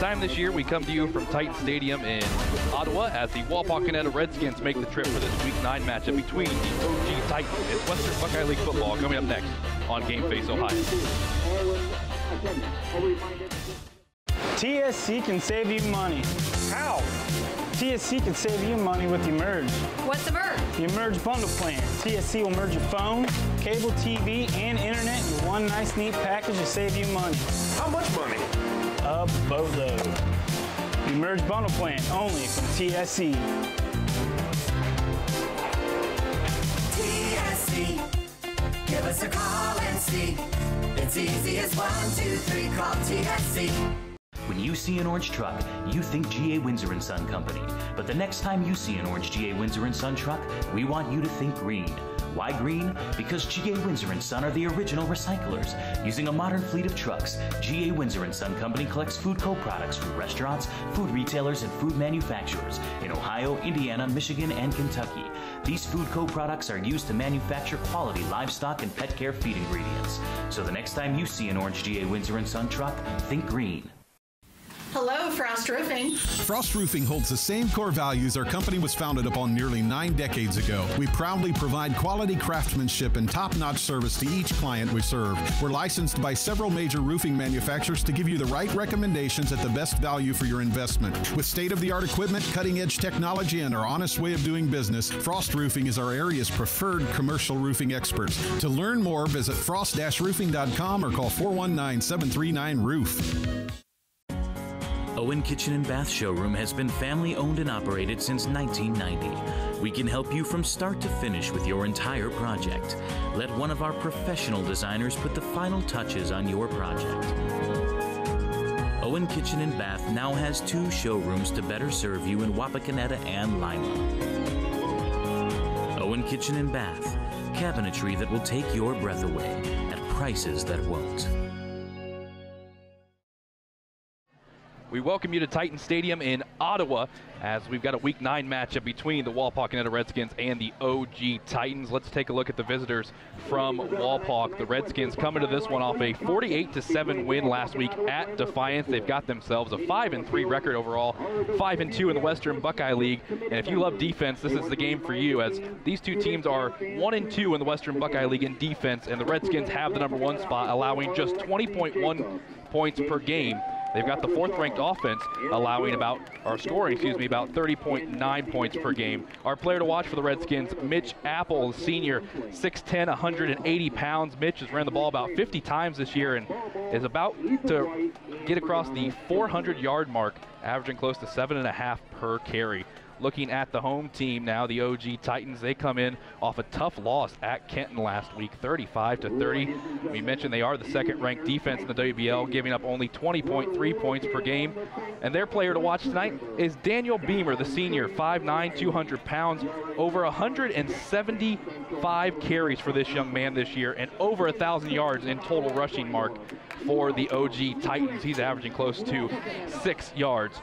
time this year, we come to you from Titan Stadium in Ottawa as the Wapakoneta Redskins make the trip for this Week 9 matchup between the OG Titans. It's Western Buckeye League football coming up next on Game Face Ohio. TSC can save you money. How? TSC can save you money with the Emerge. What's Emerge? The Emerge bundle plan. TSC will merge your phone, cable TV, and internet in one nice, neat package to save you money. How much money? A boatload. The Emerge bundle plan, only from TSC. TSC, give us a call and see. It's easy as 1, 2, 3, call TSC. When you see an orange truck, you think G.A. Windsor & Son Company. But the next time you see an orange G.A. Windsor & Son truck, we want you to think green. Why green? Because G.A. Windsor & Son are the original recyclers. Using a modern fleet of trucks, G.A. Windsor & Son Company collects food co-products from restaurants, food retailers, and food manufacturers in Ohio, Indiana, Michigan, and Kentucky. These food co-products are used to manufacture quality livestock and pet care feed ingredients. So the next time you see an orange G.A. Windsor & Son truck, think green. Hello, Frost Roofing. Frost Roofing holds the same core values our company was founded upon nearly 9 decades ago. We proudly provide quality craftsmanship and top-notch service to each client we serve. We're licensed by several major roofing manufacturers to give you the right recommendations at the best value for your investment. With state-of-the-art equipment, cutting-edge technology, and our honest way of doing business, Frost Roofing is our area's preferred commercial roofing experts. To learn more, visit frost-roofing.com or call 419-739-ROOF. Owen Kitchen and Bath Showroom has been family owned and operated since 1990. We can help you from start to finish with your entire project. Let one of our professional designers put the final touches on your project. Owen Kitchen and Bath now has 2 showrooms to better serve you in Wapakoneta and Lima. Owen Kitchen and Bath, cabinetry that will take your breath away at prices that won't. We welcome you to Titan Stadium in Ottawa as we've got a Week 9 matchup between the Wapakoneta Redskins and the OG Titans. Let's take a look at the visitors from Walpock. The Redskins coming to this one off a 48-7 win last week at Defiance. They've got themselves a 5-3 record overall, 5-2 in the Western Buckeye League. And if you love defense, this is the game for you, as these two teams are 1-2 in the Western Buckeye League in defense, and the Redskins have the #1 spot, allowing just 20.1 points per game. They've got the 4th-ranked offense, allowing scoring 30.9 points per game. Our player to watch for the Redskins, Mitch Apple, senior, 6'10", 180 pounds. Mitch has ran the ball about 50 times this year and is about to get across the 400-yard mark, averaging close to 7.5 per carry. Looking at the home team now, the OG Titans, they come in off a tough loss at Kenton last week, 35-30. We mentioned they are the 2nd-ranked defense in the WBL, giving up only 20.3 points per game. And their player to watch tonight is Daniel Beamer, the senior, 5'9", 200 pounds, over 175 carries for this young man this year, and over 1,000 yards in total rushing mark for the OG Titans. He's averaging close to 6 yards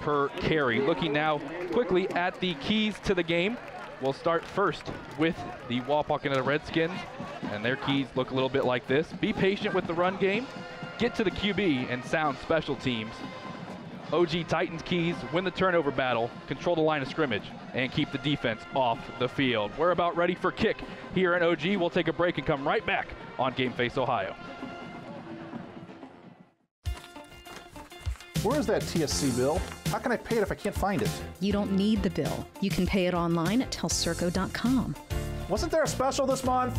per carry. Looking now quickly at the keys to the game. We'll start first with the Wapakoneta Redskins, and their keys look a little bit like this. Be patient with the run game, get to the QB, and sound special teams. OG Titans keys: win the turnover battle, control the line of scrimmage, and keep the defense off the field. We're about ready for kick here at OG. We'll take a break and come right back on Game Face Ohio. Where is that TSC bill? How can I pay it if I can't find it? You don't need the bill. You can pay it online at telcirco.com. Wasn't there a special this month?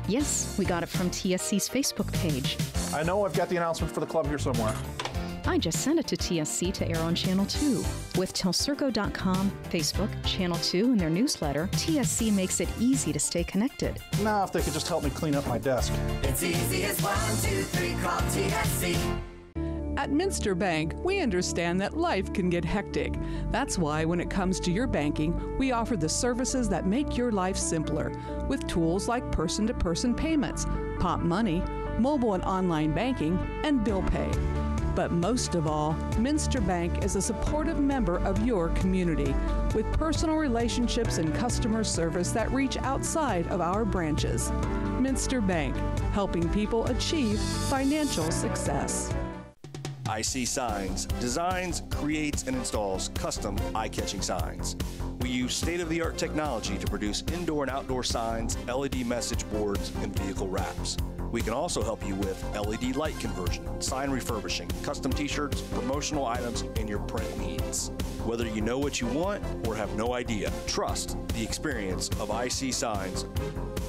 Yes, we got it from TSC's Facebook page. I know I've got the announcement for the club here somewhere. I just sent it to TSC to air on Channel 2. With telcirco.com, Facebook, Channel 2, and their newsletter, TSC makes it easy to stay connected. Now, if they could just help me clean up my desk. It's easy as 1, 2, 3, call TSC. At Minster Bank, we understand that life can get hectic. That's why when it comes to your banking, we offer the services that make your life simpler, with tools like person-to-person payments, Pop Money, mobile and online banking, and bill pay. But most of all, Minster Bank is a supportive member of your community, with personal relationships and customer service that reach outside of our branches. Minster Bank, helping people achieve financial success. IC Signs designs, creates, and installs custom eye-catching signs. We use state-of-the-art technology to produce indoor and outdoor signs, LED message boards, and vehicle wraps. We can also help you with LED light conversion, sign refurbishing, custom t-shirts, promotional items, and your print needs. Whether you know what you want or have no idea, trust the experience of IC Signs.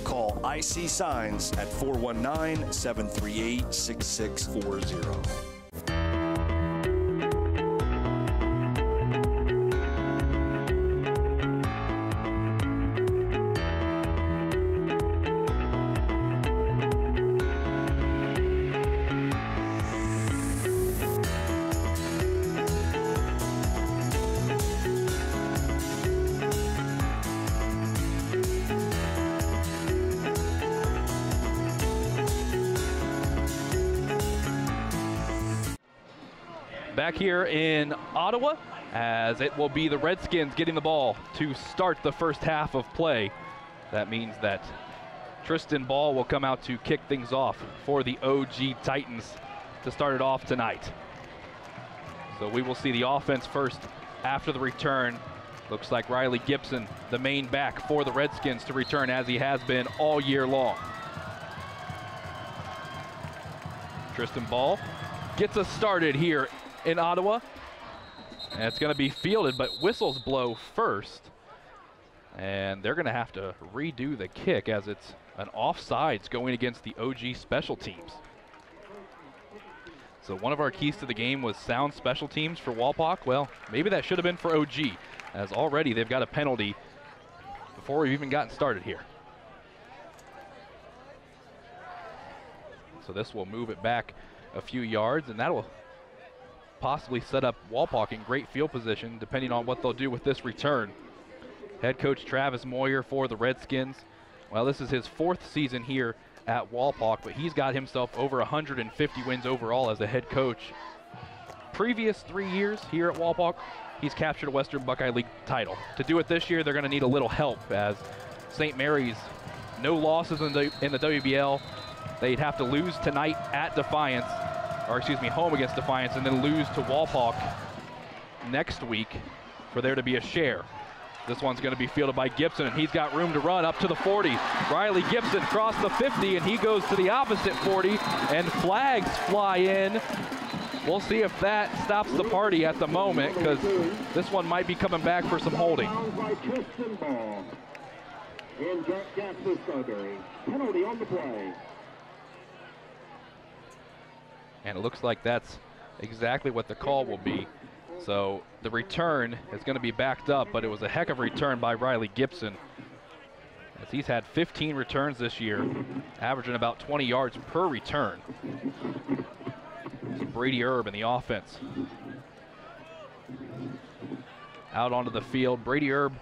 Call IC Signs at 419-738-6640. Back here in Ottawa, as it will be the Redskins getting the ball to start the first half of play. That means that Tristan Ball will come out to kick things off for the OG Titans to start it off tonight. So we will see the offense first after the return. Looks like Riley Gibson, the main back for the Redskins, to return as he has been all year long. Tristan Ball gets us started here in Ottawa. And it's going to be fielded, but whistles blow first. And they're going to have to redo the kick as it's an offsides going against the OG special teams. So one of our keys to the game was sound special teams for Wapak. Well, maybe that should have been for OG, as already they've got a penalty before we've even gotten started here. So this will move it back a few yards, and that'll possibly set up Wapak in great field position depending on what they'll do with this return. Head coach Travis Moyer for the Redskins. Well, this is his 4th season here at Wapak, but he's got himself over 150 wins overall as a head coach. Previous 3 years here at Wapak, he's captured a Western Buckeye League title. To do it this year, they're going to need a little help, as St. Mary's, no losses in the WBL. They'd have to lose tonight at Defiance, or excuse me, home against Defiance, and then lose to Wapak next week for there to be a share. This one's going to be fielded by Gibson, and he's got room to run up to the 40. Riley Gibson crossed the 50, and he goes to the opposite 40, and flags fly in. We'll see if that stops the party at the moment, because this one might be coming back for some holding. Penalty on the play. And it looks like that's exactly what the call will be. So the return is going to be backed up, but it was a heck of a return by Riley Gibson, as he's had 15 returns this year, averaging about 20 yards per return. So Brady Erb in the offense. Out onto the field, Brady Erb,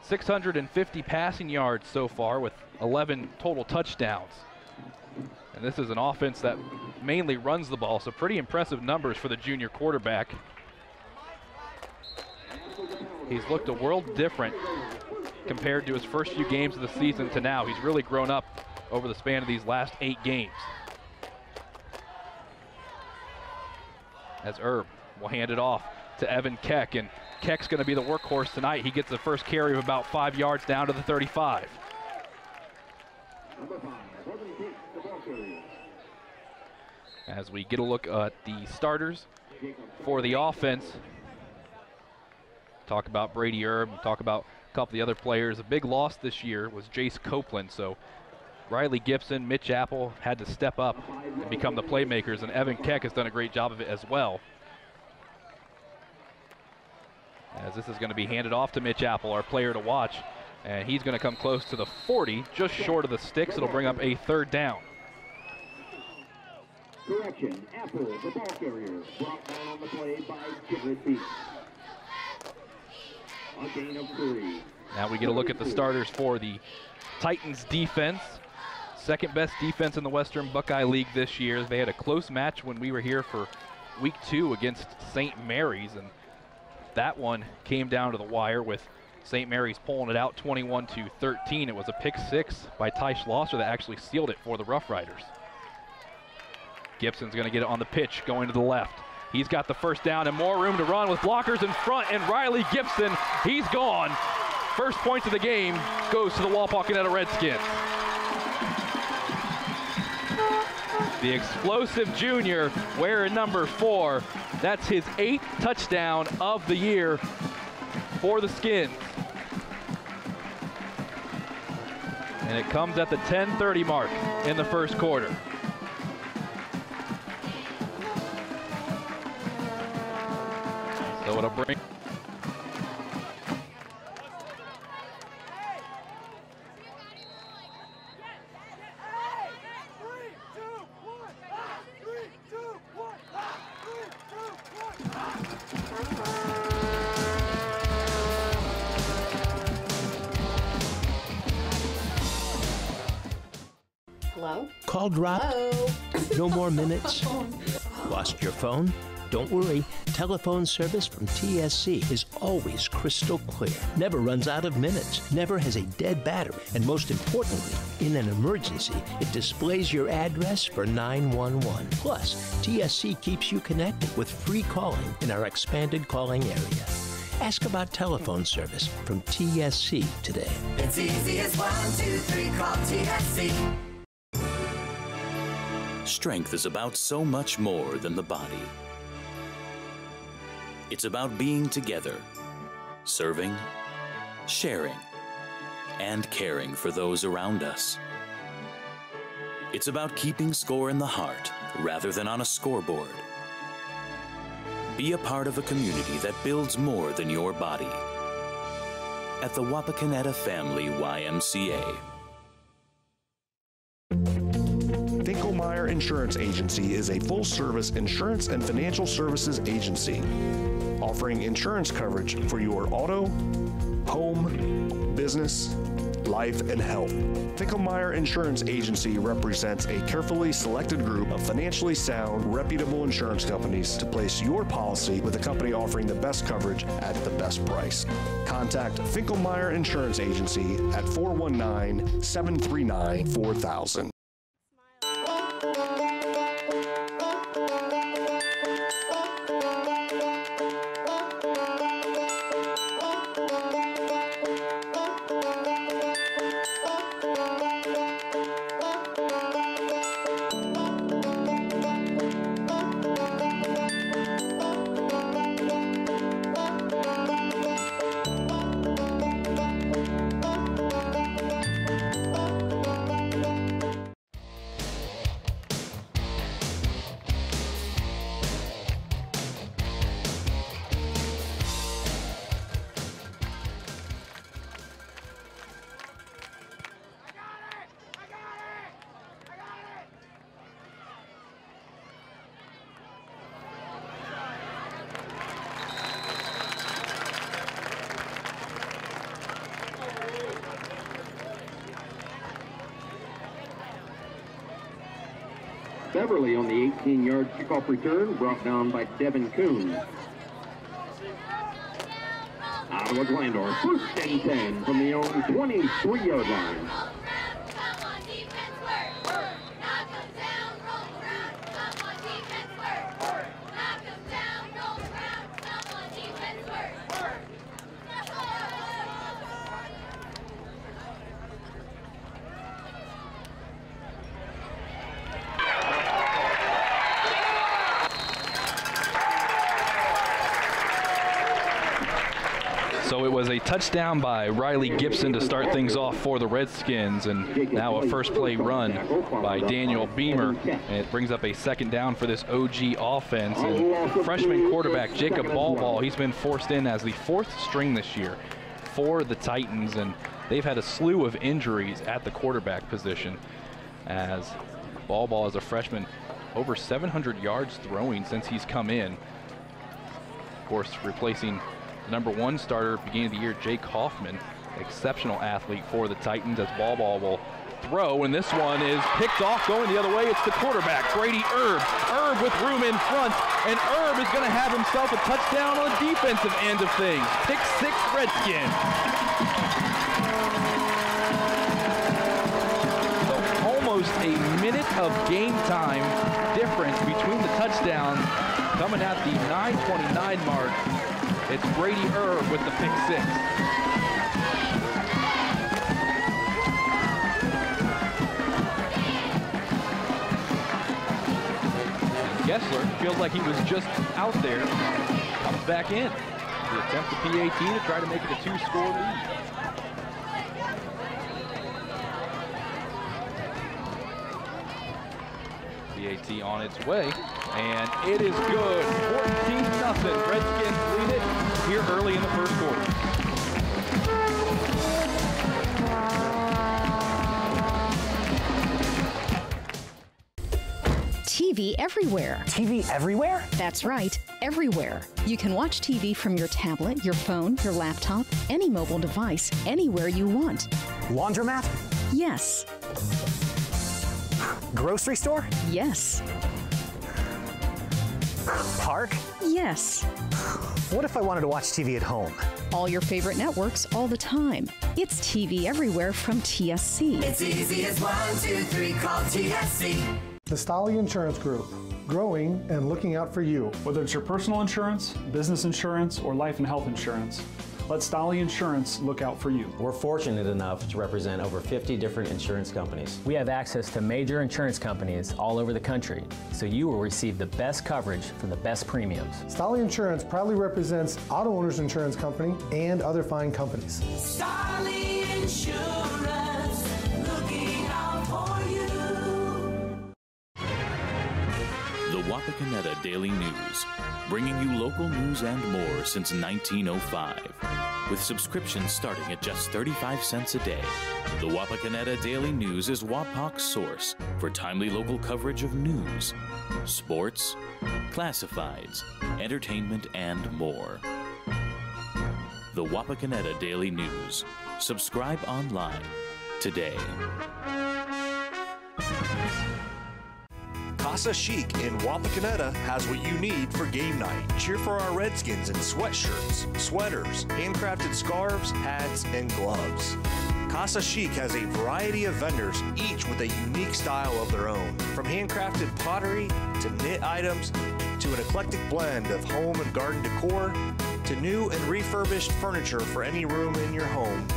650 passing yards so far with 11 total touchdowns. And this is an offense that mainly runs the ball, so pretty impressive numbers for the junior quarterback. He's looked a world different compared to his first few games of the season to now. He's really grown up over the span of these last 8 games. As Erb will hand it off to Evan Keck, and Keck's going to be the workhorse tonight. He gets the first carry of about 5 yards down to the 35. As we get a look at the starters for the offense, talk about Brady Erb, talk about a couple of the other players. A big loss this year was Jace Copeland, so Riley Gibson, Mitch Apple had to step up and become the playmakers, and Evan Keck has done a great job of it as well. As this is going to be handed off to Mitch Apple, our player to watch, and he's going to come close to the 40, just short of the sticks. It'll bring up a 3rd down. Correction, Apple, the ball carrier, brought down on the play by Gibson Beach. A gain of 3. Now we get a look at the starters for the Titans defense. 2nd best defense in the Western Buckeye League this year. They had a close match when we were here for week 2 against St. Mary's, and that one came down to the wire with St. Mary's pulling it out 21-13. It was a pick 6 by Ty Schlosser that actually sealed it for the Rough Riders. Gibson's going to get it on the pitch, going to the left. He's got the first down and more room to run with blockers in front, and Riley Gibson, he's gone. First point of the game goes to the Wapakoneta Redskins. The explosive junior wearing number 4. That's his 8th touchdown of the year for the Skins. And it comes at the 10:30 mark in the first quarter. So it'll bring Hello? Call dropped? Hello? No more minutes? Lost your phone? Don't worry. Telephone service from TSC is always crystal clear. Never runs out of minutes. Never has a dead battery. And most importantly, in an emergency, it displays your address for 911. Plus, TSC keeps you connected with free calling in our expanded calling area. Ask about telephone service from TSC today. It's easy as 1, 2, 3, call TSC. Strength is about so much more than the body. It's about being together, serving, sharing, and caring for those around us. It's about keeping score in the heart rather than on a scoreboard. Be a part of a community that builds more than your body. At the Wapakoneta Family YMCA. Finkelmeyer Insurance Agency is a full-service insurance and financial services agency, offering insurance coverage for your auto, home, business, life, and health. Finkelmeyer Insurance Agency represents a carefully selected group of financially sound, reputable insurance companies to place your policy with a company offering the best coverage at the best price. Contact Finkelmeyer Insurance Agency at 419-739-4000. Beverly on the 18-yard kickoff return, brought down by Devin Coon. Ottawa-Glandorf, 1st and 10 from the own 23-yard line. So it was a touchdown by Riley Gibson to start things off for the Redskins, and now a first play run by Daniel Beamer, and it brings up a 2nd down for this OG offense. And freshman quarterback Jacob Ball, he's been forced in as the 4th string this year for the Titans, and they've had a slew of injuries at the quarterback position, as Ball is a freshman, over 700 yards throwing since he's come in. Of course, replacing number 1 starter beginning of the year, Jake Hoffman, exceptional athlete for the Titans, as Ball will throw, and this one is picked off going the other way. It's the quarterback, Brady Erb. Erb with room in front, and Erb is going to have himself a touchdown on the defensive end of things. Pick 6 Redskins. So almost a minute of game time difference between the touchdowns Coming at the 9:29 mark, it's Brady Irv with the pick 6. Gessler feels like he was just out there, comes back in to attempt the PAT to try to make it a 2-score lead. PAT on its way, and it is good. 14-0. Redskins lead it here early in the first quarter. TV everywhere. TV everywhere? That's right, everywhere. You can watch TV from your tablet, your phone, your laptop, any mobile device, anywhere you want. Laundromat? Yes. Grocery store? Yes. Park? Yes. What if I wanted to watch TV at home? All your favorite networks all the time. It's TV everywhere from TSC. It's easy as 1, 2, 3, call TSC. The Stolly Insurance Group, growing and looking out for you. Whether it's your personal insurance, business insurance, or life and health insurance, let Stolly Insurance look out for you. We're fortunate enough to represent over 50 different insurance companies. We have access to major insurance companies all over the country, so you will receive the best coverage for the best premiums. Stolly Insurance proudly represents Auto Owners Insurance Company and other fine companies. Stolly Insurance, looking out for you. The Wapakoneta Daily News, bringing you local news and more since 1905. With subscriptions starting at just 35 cents a day, the Wapakoneta Daily News is Wapak's source for timely local coverage of news, sports, classifieds, entertainment, and more. The Wapakoneta Daily News. Subscribe online today. Casa Chic in Wapakoneta has what you need for game night. Cheer for our Redskins in sweatshirts, sweaters, handcrafted scarves, hats, and gloves. Casa Chic has a variety of vendors, each with a unique style of their own. From handcrafted pottery to knit items to an eclectic blend of home and garden decor to new and refurbished furniture for any room in your home.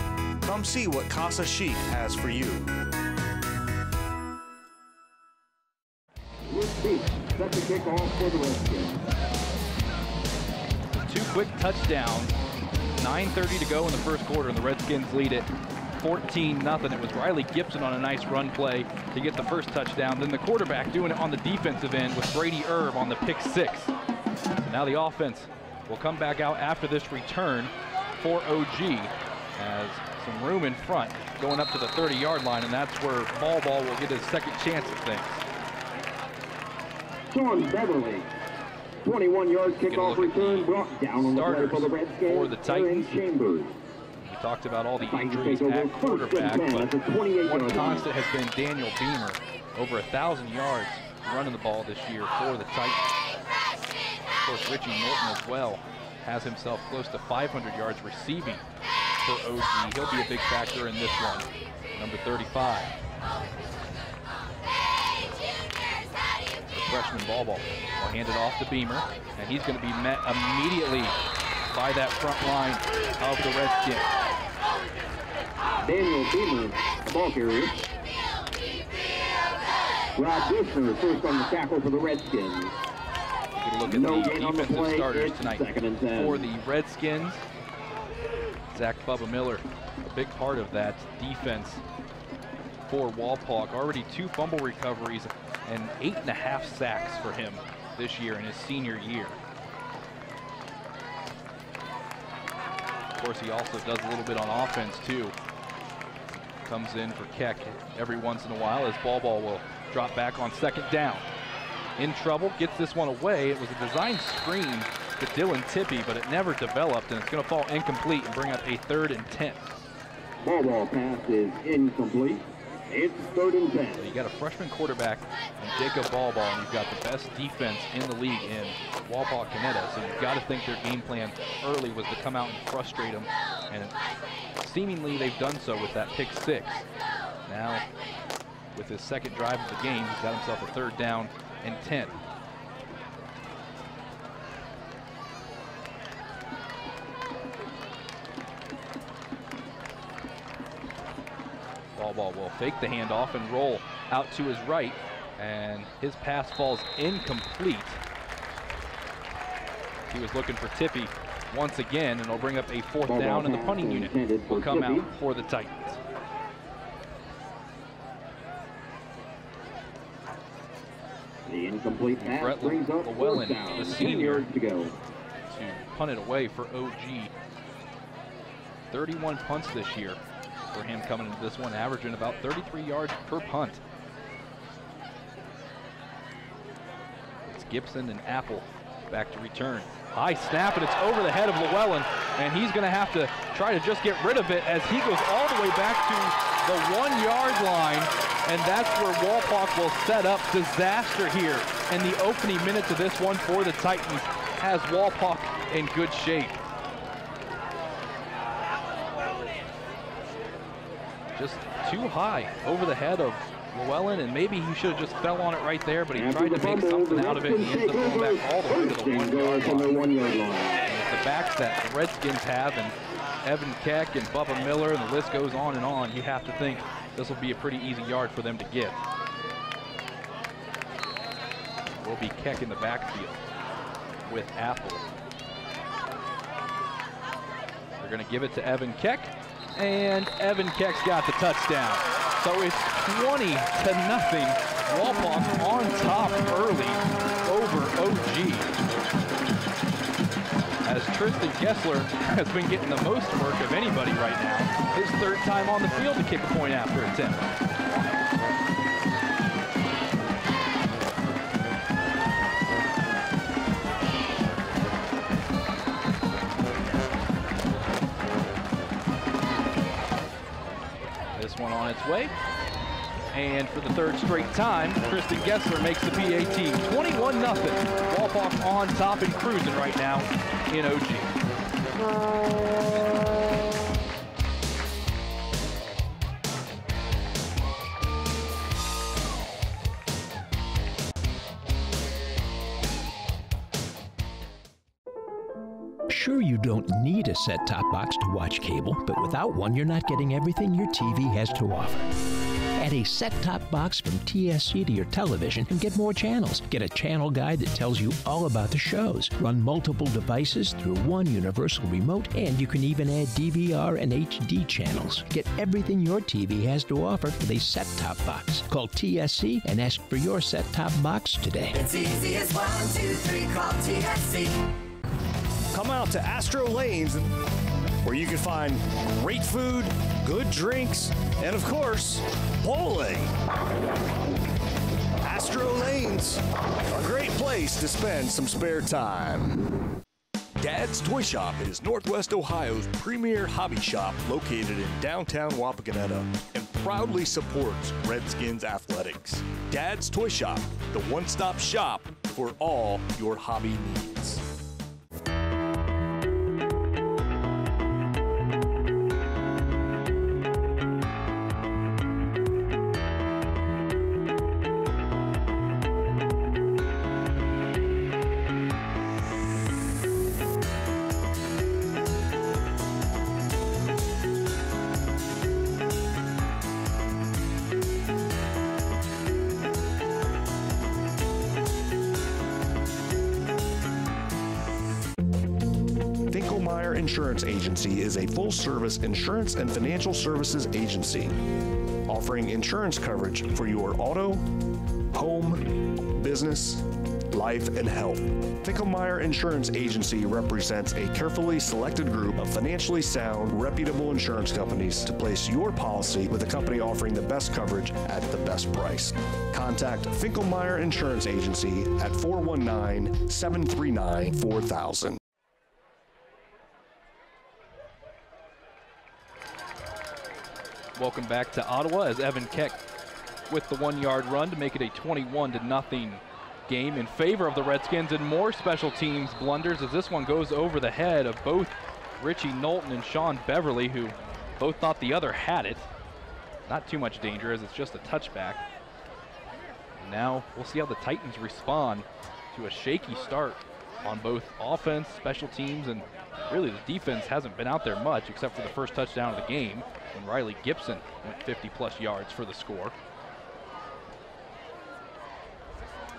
Come see what Casa Chic has for you. Set the kickoff for the Redskins. 2 quick touchdowns. 9:30 to go in the first quarter, and the Redskins lead it 14-0. It was Riley Gibson on a nice run play to get the first touchdown. Then the quarterback doing it on the defensive end with Brady Irv on the pick 6. So now the offense will come back out after this return for OG. Has some room in front going up to the 30-yard line, and that's where Ball will get his second chance at things. Sean Beverly, 21-yard kickoff return brought down on the play for the Redskins. For the Titans. Chambers. We talked about all the injuries at quarterback, but one constant has been Daniel Beamer. Over 1,000 yards running the ball this year for the Titans. Of course, Richie Norton as well has himself close to 500 yards receiving for OG. He'll be a big factor in this one. Number 35. Freshman Ball will hand it off to Beamer, and he's going to be met immediately by that front line of the Redskins. Daniel Beamer, the ball carrier. Rob Dishner first on the tackle for the Redskins. Get a look at the defensive starters tonight for the Redskins. Zach Bubba Miller, a big part of that defense for Wapak. Already 2 fumble recoveries and 8.5 sacks for him this year in his senior year. Of course, he also does a little bit on offense too. Comes in for Keck every once in a while as Ball will drop back on second down. In trouble, gets this one away. It was a design screen to Dylan Tippy, but it never developed, and it's going to fall incomplete and bring up a 3rd and 10. Ball pass is incomplete. It's 3rd and 10. So you got a freshman quarterback and Jacob Ball, and you've got the best defense in the league in Wapakoneta. So you've got to think their game plan early was to come out and frustrate them, and seemingly they've done so with that pick 6. Now, with his second drive of the game, he's got himself a 3rd down and 10. Harbaugh will fake the handoff and roll out to his right, and his pass falls incomplete. He was looking for Tippy once again, and it'll bring up a 4th down, and the punting unit will come out for the Titans. The incomplete pass Brett brings up Llewellyn, 4th down, the 10 senior, yards to go. to punt it away for OG. 31 punts this year for him coming into this one, averaging about 33 yards per punt. It's Gibson and Apple back to return. High snap, and it's over the head of Llewellyn, and he's going to have to try to just get rid of it as he goes all the way back to the 1-yard line, and that's where Wapak will set up disaster here. And the opening minutes of this one for the Titans has Wapak in good shape. Just too high over the head of Llewellyn, and maybe he should have just fell on it right there, but he tried to make something out of it, and he ends up going back all the way to the 1-yard line. And the backs that the Redskins have, and Evan Keck and Bubba Miller, and the list goes on and on, you have to think this will be a pretty easy yard for them to get. Will be Keck in the backfield with Apple. They're going to give it to Evan Keck, and Evan Keck's got the touchdown. So it's 20-0. Wapak on top early over OG. As Tristan Gessler has been getting the most work of anybody right now. His 3rd time on the field to kick a point after attempt. This one on its way. And for the 3rd straight time, Tristan Gessler makes the PAT. 21-0. Wapak on top and cruising right now in OG. Sure, you don't need a set-top box to watch cable, but without one, you're not getting everything your TV has to offer. Add a set-top box from TSC to your television and get more channels. Get a channel guide that tells you all about the shows. Run multiple devices through one universal remote, and you can even add DVR and HD channels. Get everything your TV has to offer with a set-top box. Call TSC and ask for your set-top box today. It's easy as 1, 2, 3, call TSC. Come out to Astro Lanes, where you can find great food, good drinks, and of course, bowling. Astro Lanes, a great place to spend some spare time. Dad's Toy Shop is Northwest Ohio's premier hobby shop located in downtown Wapakoneta and proudly supports Redskins athletics. Dad's Toy Shop, the one-stop shop for all your hobby needs. Insurance Agency is a full-service insurance and financial services agency offering insurance coverage for your auto, home, business, life, and health. Finkelmeyer Insurance Agency represents a carefully selected group of financially sound, reputable insurance companies to place your policy with a company offering the best coverage at the best price. Contact Finkelmeyer Insurance Agency at 419-739-4000. Welcome back to Ottawa as Evan Keck with the 1-yard run to make it a 21-0 game in favor of the Redskins, and more special teams blunders as this one goes over the head of both Richie Knowlton and Sean Beverly, who both thought the other had it. Not too much danger as it's just a touchback. And now we'll see how the Titans respond to a shaky start on both offense, special teams, and really the defense hasn't been out there much except for the first touchdown of the game when Riley Gibson went 50+ yards for the score.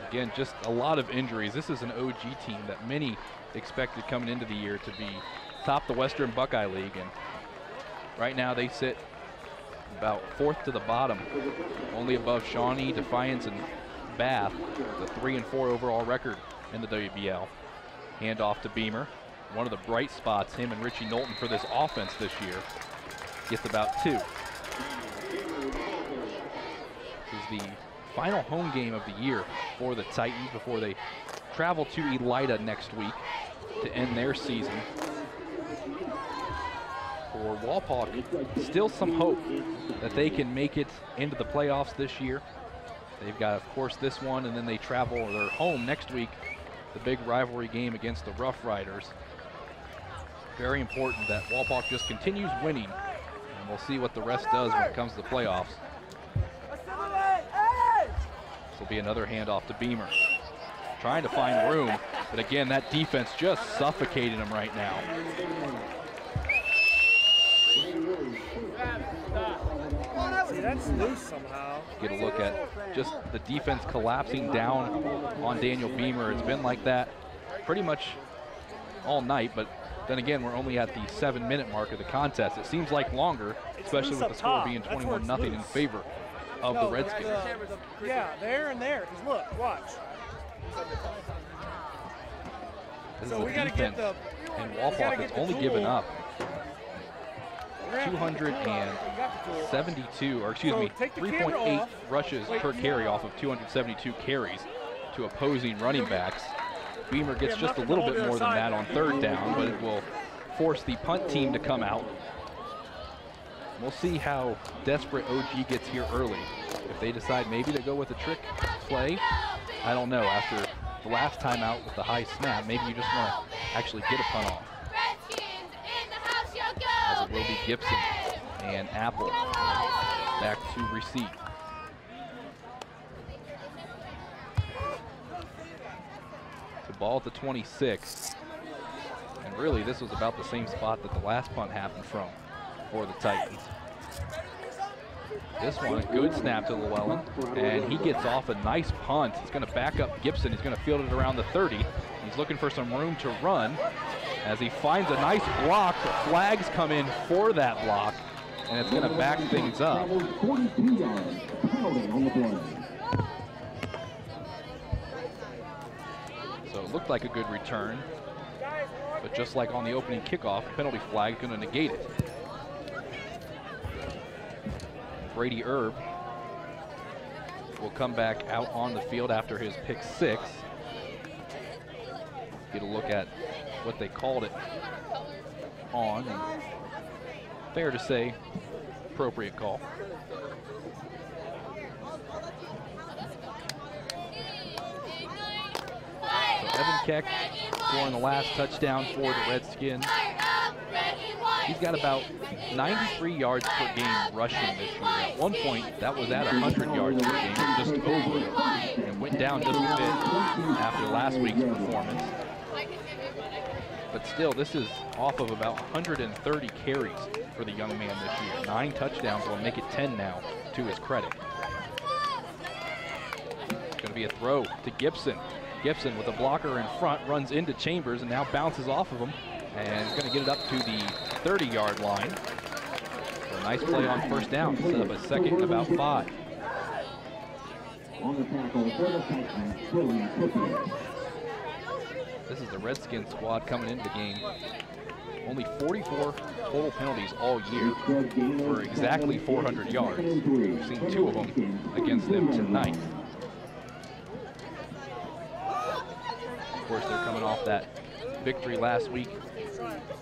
Again, just a lot of injuries. This is an OG team that many expected coming into the year to be top the Western Buckeye League, and right now they sit about 4th to the bottom, only above Shawnee, Defiance, and Bath, the 3-4 overall record in the WBL. Handoff to Beamer. One of the bright spots, him and Richie Knowlton for this offense this year. Gets about 2. This is the final home game of the year for the Titans before they travel to Elida next week to end their season. For Wapak, still some hope that they can make it into the playoffs this year. They've got, of course, this one, and then they travel, they're home next week, the big rivalry game against the Rough Riders. Very important that Wapak just continues winning, and we'll see what the rest does when it comes to the playoffs. This will be another handoff to Beamer. Trying to find room, but again, that defense just suffocating him right now. See, that's loose somehow. Get a look at just the defense collapsing down on Daniel Beamer. It's been like that pretty much all night, but then again, we're only at the 7-minute mark of the contest. It seems like longer, especially with the score being 21-0 in favor of the Redskins. Yeah, there and there. Because look, watch. This is a defense, and Wapak has only given up 272, or excuse me, 3.8 rushes per carry off of 272 carries to opposing running backs. Beamer gets just a little bit more than that on 3rd down, but it will force the punt team to come out. We'll see how desperate OG gets here early. If they decide maybe to go with a trick play, I don't know. After the last time out with the high snap, maybe you just want to actually get a punt off. As it will be Gibson and Apple back to receive. The ball at the 26. And really, this was about the same spot that the last punt happened from for the Titans. This one, a good snap to Llewellyn, and he gets off a nice punt. He's going to back up Gibson. He's going to field it around the 30. He's looking for some room to run as he finds a nice block. Flags come in for that block, and it's going to back things up. So it looked like a good return, but just like on the opening kickoff, a penalty flag is going to negate it. Brady Erb will come back out on the field after his pick 6. Get a look at what they called it on. And fair to say, appropriate call. So Evan Keck scoring the last touchdown for the Redskins. He's got about 93 yards per game rushing this year. At one point, that was at 100 yards per game, just over, and went down just a bit after last week's performance. But still, this is off of about 130 carries for the young man this year. 9 touchdowns will make it 10 now, to his credit. It's going to be a throw to Gibson. Gibson with a blocker in front, runs into Chambers, and now bounces off of him, and is going to get it up to the 30-yard line. So a nice play on 1st down, set up a second and about 5. This is the Redskins squad coming into the game. Only 44 total penalties all year for exactly 400 yards. We've seen 2 of them against them tonight. Of course, they're coming off that victory last week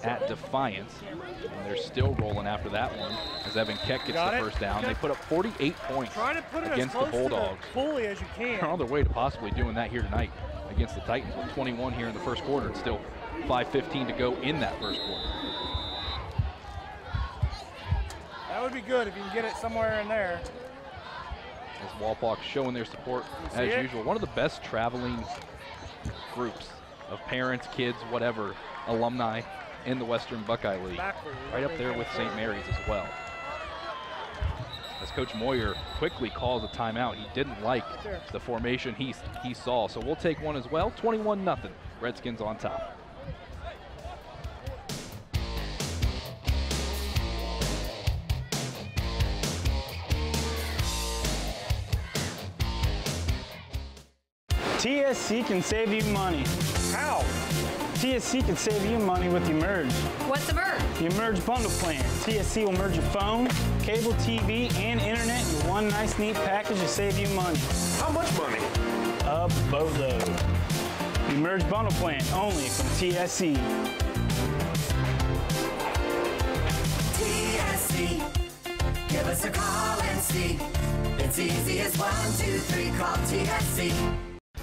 at Defiance, and they're still rolling after that one as Evan Keck gets the 1st down. They put up 48 points against the Bulldogs. As you can. They're on their way to possibly doing that here tonight against the Titans with 21 here in the 1st quarter. It's still 5:15 to go in that 1st quarter. That would be good if you can get it somewhere in there. As Wapak showing their support as usual. One of the best traveling groups of parents, kids, whatever, alumni in the Western Buckeye League, right up there with St. Mary's as well. As Coach Moyer quickly calls a timeout, he didn't like the formation he saw. So we'll take one as well. 21-0, Redskins on top. TSC can save you money. How? TSC can save you money with Emerge. What's Emerge? The Emerge bundle plan. TSC will merge your phone, cable TV, and internet in one nice, neat package to save you money. How much money? A boatload. The Emerge bundle plan, only from TSC. TSC, give us a call and see. It's easy as 1, 2, 3, call TSC.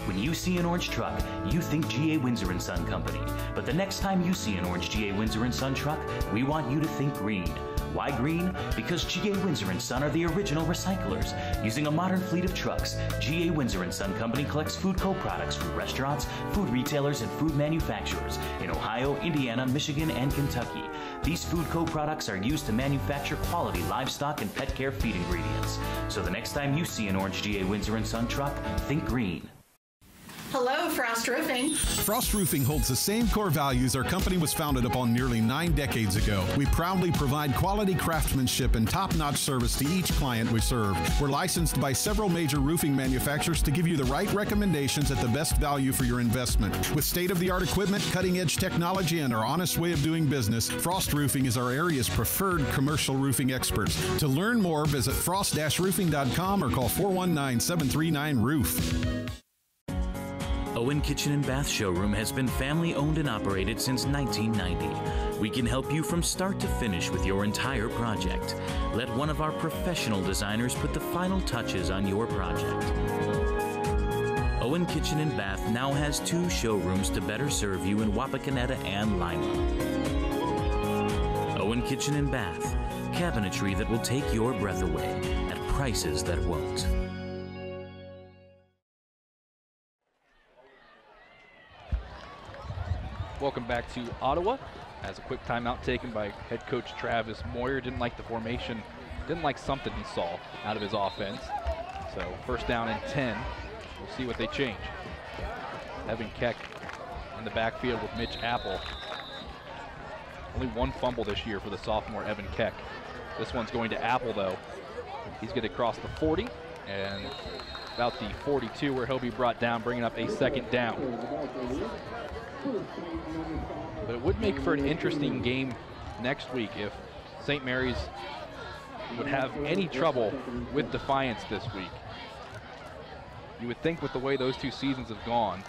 When you see an orange truck, you think GA Windsor & Son Company. But the next time you see an orange GA Windsor & Son truck, we want you to think green. Why green? Because GA Windsor & Son are the original recyclers. Using a modern fleet of trucks, GA Windsor & Son Company collects food co-products from restaurants, food retailers, and food manufacturers in Ohio, Indiana, Michigan, and Kentucky. These food co-products are used to manufacture quality livestock and pet care feed ingredients. So the next time you see an orange GA Windsor & Son truck, think green. Hello, Frost Roofing. Frost Roofing holds the same core values our company was founded upon nearly 9 decades ago. We proudly provide quality craftsmanship and top-notch service to each client we serve. We're licensed by several major roofing manufacturers to give you the right recommendations at the best value for your investment. With state-of-the-art equipment, cutting-edge technology, and our honest way of doing business, Frost Roofing is our area's preferred commercial roofing experts. To learn more, visit frost-roofing.com or call 419-739-ROOF. Owen Kitchen and Bath Showroom has been family owned and operated since 1990. We can help you from start to finish with your entire project. Let one of our professional designers put the final touches on your project. Owen Kitchen and Bath now has 2 showrooms to better serve you in Wapakoneta and Lima. Owen Kitchen and Bath, cabinetry that will take your breath away at prices that won't. Welcome back to Ottawa. As a quick timeout taken by head coach Travis Moyer. Didn't like the formation, didn't like something he saw out of his offense. So first down and 10. We'll see what they change. Evan Keck in the backfield with Mitch Apple. Only 1 fumble this year for the sophomore Evan Keck. This one's going to Apple though. He's going to cross the 40 and about the 42 where he'll be brought down, bringing up a second down. But it would make for an interesting game next week if St. Mary's would have any trouble with Defiance this week. You would think with the way those 2 seasons have gone,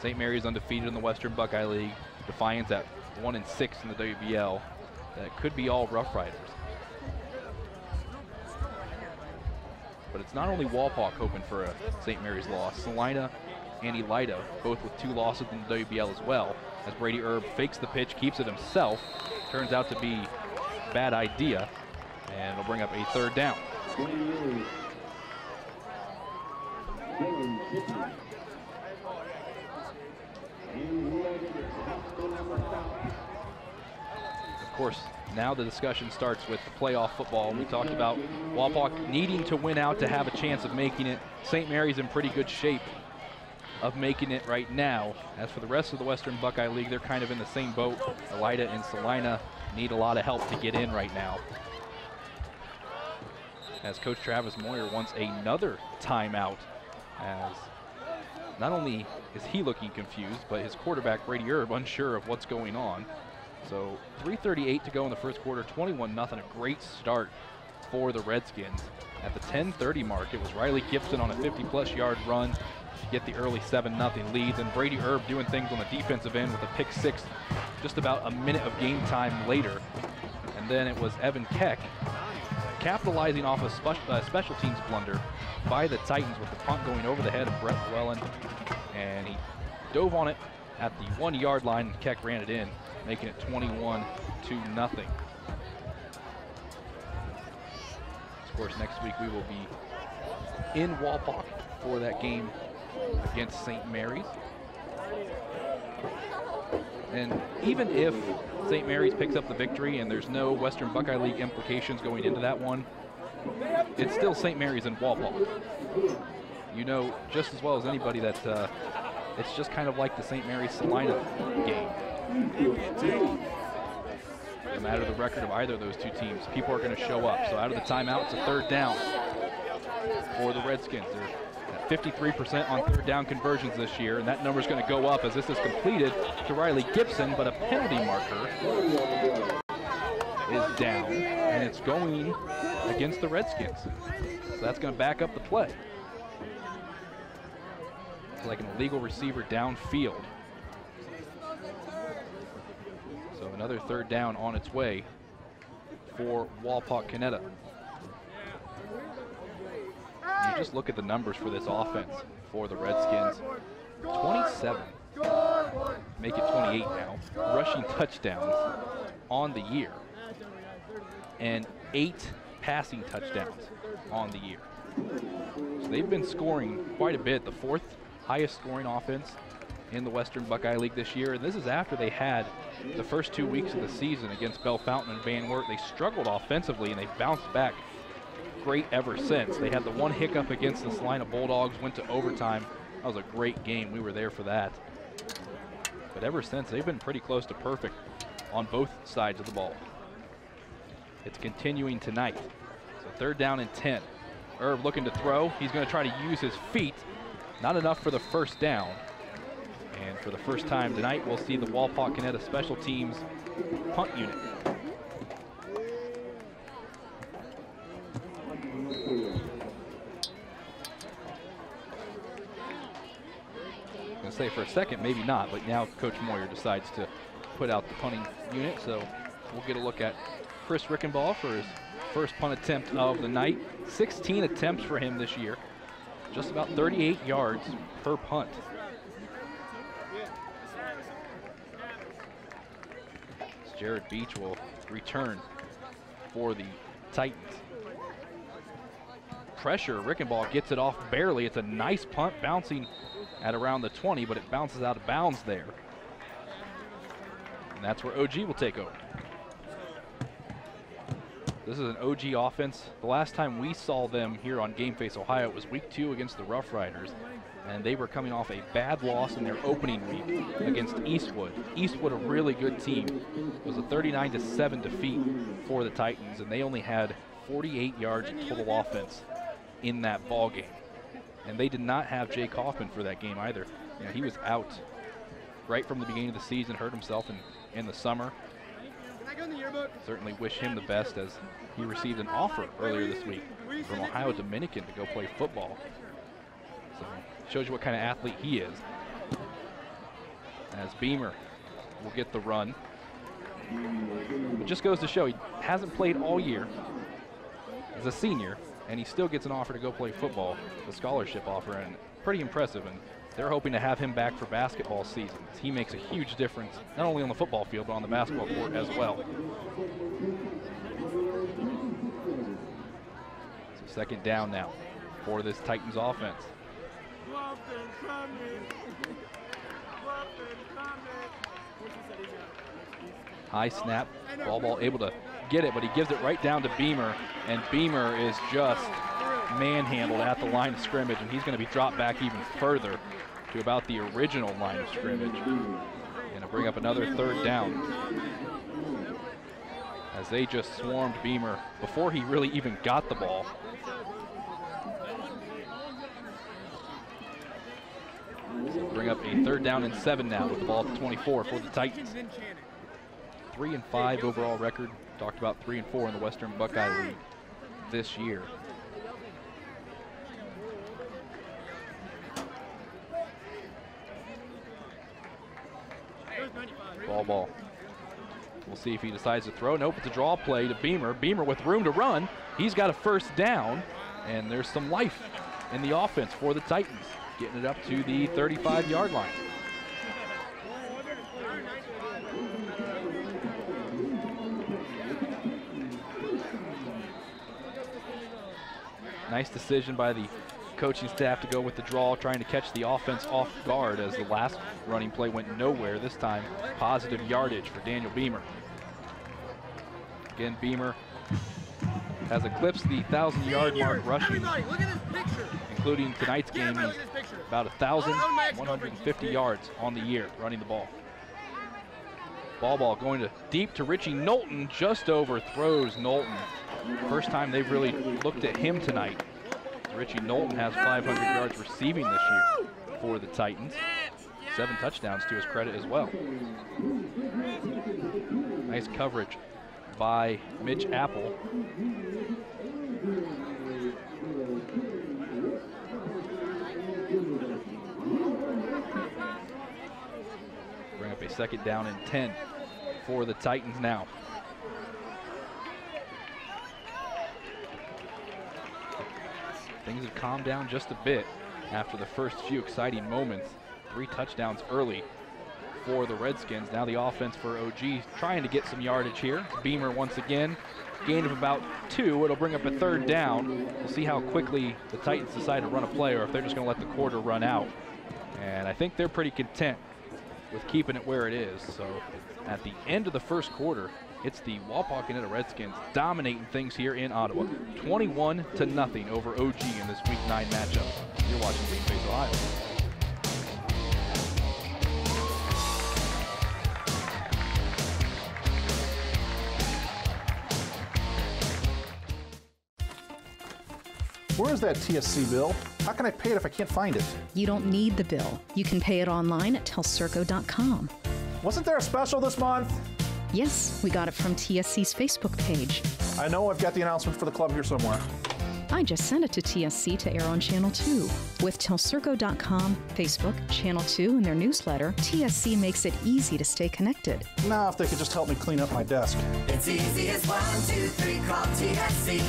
St. Mary's undefeated in the Western Buckeye League, Defiance at 1-6 in the WBL, that it could be all Rough Riders. But it's not only Walpock hoping for a St. Mary's loss. Salina and Elida, both with 2 losses in the WBL as well, as Brady Erb fakes the pitch, keeps it himself. Turns out to be a bad idea, and it'll bring up a third down. Of course, now the discussion starts with the playoff football. We talked about Walpock needing to win out to have a chance of making it. St. Mary's in pretty good shape of making it right now. As for the rest of the Western Buckeye League, they're kind of in the same boat. Elida and Salina need a lot of help to get in right now. As Coach Travis Moyer wants another timeout, as not only is he looking confused, but his quarterback Brady Erb unsure of what's going on. So 3:38 to go in the first quarter, 21-0, a great start for the Redskins. At the 10:30 mark, it was Riley Gibson on a 50-plus yard run to get the early 7-0 lead. Then Brady Erb doing things on the defensive end with a pick 6 just about a minute of game time later. And then it was Evan Keck capitalizing off a special teams blunder by the Titans with the punt going over the head of Brett Llewellyn. And he dove on it at the 1 yard line, and Keck ran it in, making it 21-0. Of course, next week we will be in Walpock for that game against St. Mary's. And even if St. Mary's picks up the victory and there's no Western Buckeye League implications going into that one, it's still St. Mary's and Walpole. You know just as well as anybody that it's just kind of like the St. Mary's Salina game. No matter the record of either of those two teams, people are going to show up. So out of the timeout, it's a third down for the Redskins. They're at 53% on third down conversions this year, and that number is going to go up as this is completed to Riley Gibson, but a penalty marker is down, and it's going against the Redskins. So that's going to back up the play. It's like an illegal receiver downfield. So another third down on its way for Wapakoneta. You just look at the numbers for this offense for the Redskins. 27, make it 28 now, rushing touchdowns on the year, and 8 passing touchdowns on the year. So they've been scoring quite a bit, the 4th highest scoring offense in the Western Buckeye League this year, and this is after they had the first 2 weeks of the season against Bell Fountain and Van Wert. They struggled offensively, and they bounced back great ever since. They had the one hiccup against the Salina Bulldogs, went to overtime. That was a great game. We were there for that. But ever since, they've been pretty close to perfect on both sides of the ball. It's continuing tonight. So third down and 10. Erb looking to throw. He's going to try to use his feet. Not enough for the first down. And for the first time tonight, we'll see the Wapakoneta Special Teams punt unit. I was going to say for a second, maybe not, but now Coach Moyer decides to put out the punting unit. So we'll get a look at Chris Rickenbaugh for his first punt attempt of the night. 16 attempts for him this year. Just about 38 yards per punt. Jared Beach will return for the Titans. Pressure, Rickenbaugh gets it off barely. It's a nice punt, bouncing at around the 20, but it bounces out of bounds there. And that's where OG will take over. This is an OG offense. The last time we saw them here on Game Face Ohio was week 2 against the Rough Riders, and they were coming off a bad loss in their opening week against Eastwood. Eastwood, a really good team. It was a 39-7 defeat for the Titans, and they only had 48 yards of total offense in that ball game. And they did not have Jay Kaufman for that game either. You know, he was out right from the beginning of the season, hurt himself in the summer. Certainly wish him the best, as he received an offer earlier this week from Ohio Dominican to go play football. So shows you what kind of athlete he is. As Beamer will get the run. It just goes to show he hasn't played all year as a senior, and he still gets an offer to go play football, the scholarship offer, and pretty impressive. And they're hoping to have him back for basketball season. He makes a huge difference, not only on the football field, but on the basketball court as well. So second down now for this Titans offense. High snap, ball able to get it, but he gives it right down to Beamer, and Beamer is just manhandled at the line of scrimmage, and he's going to be dropped back even further to about the original line of scrimmage. And to bring up another third down, as they just swarmed Beamer before he really even got the ball. So bring up a third down and 7 now with the ball at the 24 for the Titans. 3-5 overall record. Talked about 3-4 in the Western Buckeye League this year. Ball. We'll see if he decides to throw. Nope, it's a draw play to Beamer. Beamer with room to run. He's got a first down, and there's some life in the offense for the Titans, getting it up to the 35-yard line. Nice decision by the coaching staff to go with the draw, trying to catch the offense off guard as the last running play went nowhere. This time, positive yardage for Daniel Beamer. Again, Beamer has eclipsed the 1,000-yard mark rushing, including tonight's game. He's about 1,150 yards on the year running the ball. Ball going to deep to Richie Knowlton, just overthrows Knowlton. First time they've really looked at him tonight. Richie Knowlton has 500 yards receiving this year for the Titans. 7 touchdowns to his credit as well. Nice coverage by Mitch Apple. Bring up a 2nd down and 10 for the Titans now. Things have calmed down just a bit after the first few exciting moments. 3 touchdowns early for the Redskins. Now the offense for OG trying to get some yardage here. Beamer once again, gain of about 2. It'll bring up a 3rd down. We'll see how quickly the Titans decide to run a play or if they're just going to let the quarter run out. And I think they're pretty content with keeping it where it is. So at the end of the first quarter, it's the Wapakoneta Redskins dominating things here in Ottawa. 21-0 over OG in this Week 9 matchup. You're watching Green Face Ohio. Where is that TSC bill? How can I pay it if I can't find it? You don't need the bill. You can pay it online at telcirco.com. Wasn't there a special this month? Yes, we got it from TSC's Facebook page. I know I've got the announcement for the club here somewhere. I just sent it to TSC to air on Channel 2. With telcirco.com, Facebook, Channel 2, and their newsletter, TSC makes it easy to stay connected. Now, if they could just help me clean up my desk. It's easy as 1, 2, 3, call TSC.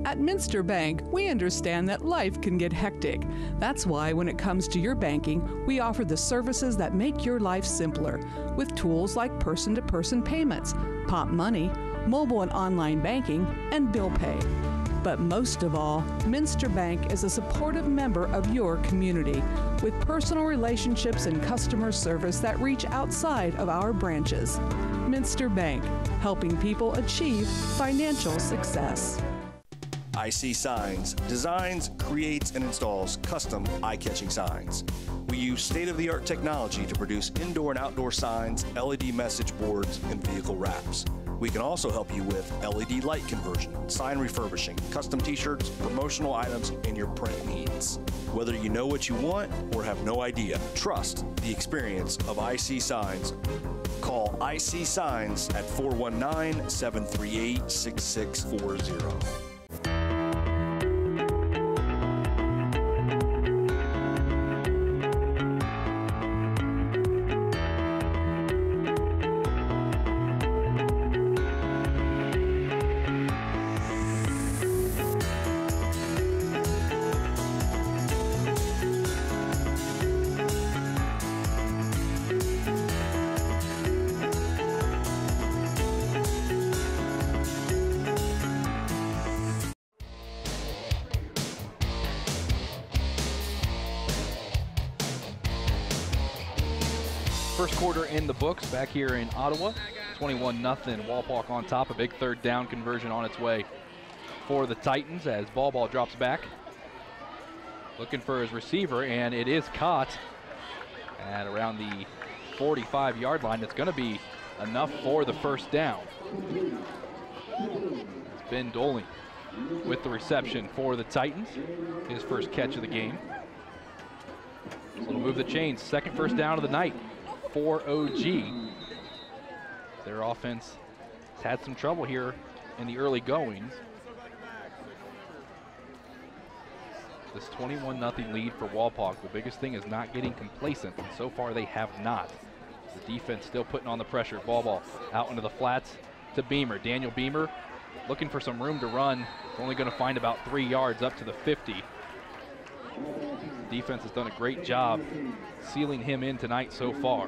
At Minster Bank, we understand that life can get hectic. That's why when it comes to your banking, we offer the services that make your life simpler, with tools like person-to-person payments, Pop Money, mobile and online banking, and bill pay. But most of all, Minster Bank is a supportive member of your community, with personal relationships and customer service that reach outside of our branches. Minster Bank, helping people achieve financial success. IC Signs designs, creates, and installs custom eye-catching signs. We use state-of-the-art technology to produce indoor and outdoor signs, LED message boards, and vehicle wraps. We can also help you with LED light conversion, sign refurbishing, custom t-shirts, promotional items, and your print needs. Whether you know what you want or have no idea, trust the experience of IC Signs. Call IC Signs at 419-738-6640. First quarter in the books back here in Ottawa. 21-0. Walpock on top. A big 3rd down conversion on its way for the Titans as ball drops back. Looking for his receiver, and it is caught at around the 45-yard line. It's going to be enough for the 1st down. It's Ben Doling with the reception for the Titans. His first catch of the game. So it'll move the chains. 2nd first down of the night for OG. Their offense has had some trouble here in the early goings. This 21-0 lead for Walpock. The biggest thing is not getting complacent, and so far they have not. The defense still putting on the pressure. Ball out into the flats to Beamer. Daniel Beamer looking for some room to run. Only going to find about 3 yards up to the 50. The defense has done a great job sealing him in tonight so far.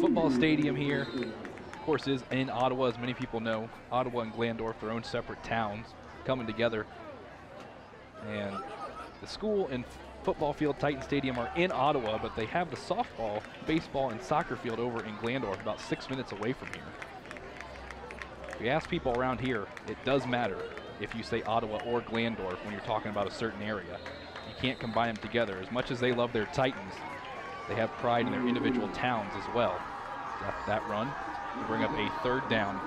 Football stadium here course, is in Ottawa, as many people know. Ottawa and Glandorf, their own separate towns, coming together. And the school and football field, Titan Stadium, are in Ottawa, but they have the softball, baseball, and soccer field over in Glandorf, about 6 minutes away from here. If you ask people around here, it does matter if you say Ottawa or Glandorf when you're talking about a certain area. You can't combine them together. As much as they love their Titans, they have pride in their individual towns as well. After that run, we bring up a 3rd down.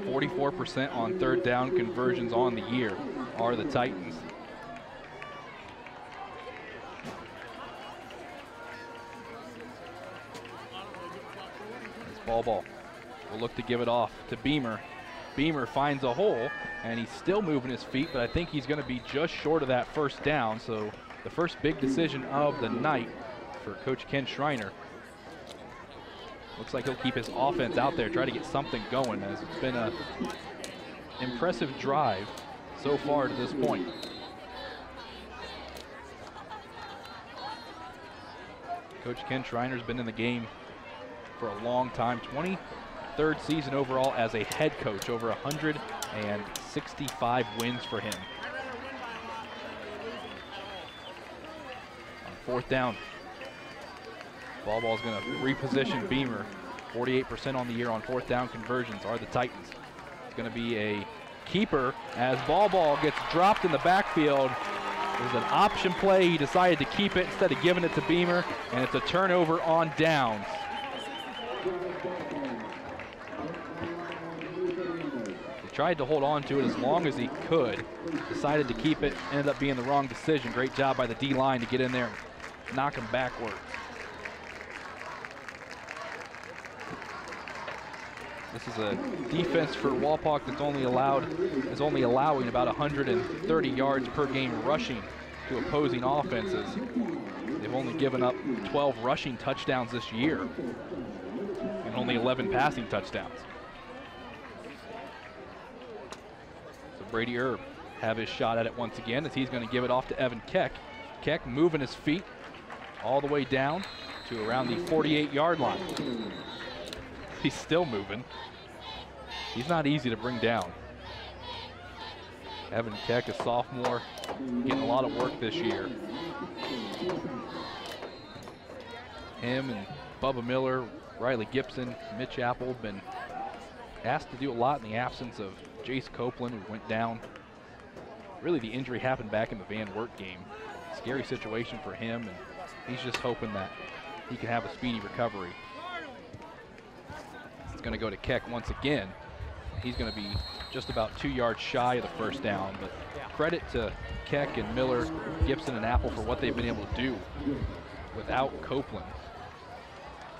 .44% on 3rd down conversions on the year are the Titans. Ball. We'll look to give it off to Beamer. Beamer finds a hole, and he's still moving his feet, but I think he's going to be just short of that 1st down. So the first big decision of the night for Coach Ken Schreiner. Looks like he'll keep his offense out there, try to get something going, as it's been an impressive drive so far to this point. Coach Ken Schreiner's been in the game for a long time, 23rd season overall as a head coach, over 165 wins for him. On 4th down, ball's going to reposition Beamer. 48% on the year on 4th down conversions are the Titans. It's going to be a keeper as ball gets dropped in the backfield. It was an option play. He decided to keep it instead of giving it to Beamer, and it's a turnover on downs. He tried to hold on to it as long as he could, decided to keep it, ended up being the wrong decision. Great job by the D-line to get in there and knock him backwards. This is a defense for Wapak that's only allowing about 130 yards per game rushing to opposing offenses. They've only given up 12 rushing touchdowns this year and only 11 passing touchdowns. So Brady Erb have his shot at it once again, as he's going to give it off to Evan Keck. Keck moving his feet all the way down to around the 48-yard line. He's still moving. He's not easy to bring down. Evan Keck, a sophomore, getting a lot of work this year. Him and Bubba Miller, Riley Gibson, Mitch Apple have been asked to do a lot in the absence of Jace Copeland, who went down. Really, the injury happened back in the Van Wert game. Scary situation for him, and he's just hoping that he can have a speedy recovery. It's going to go to Keck once again. He's going to be just about 2 yards shy of the 1st down, but credit to Keck and Miller, Gibson and Apple for what they've been able to do without Copeland.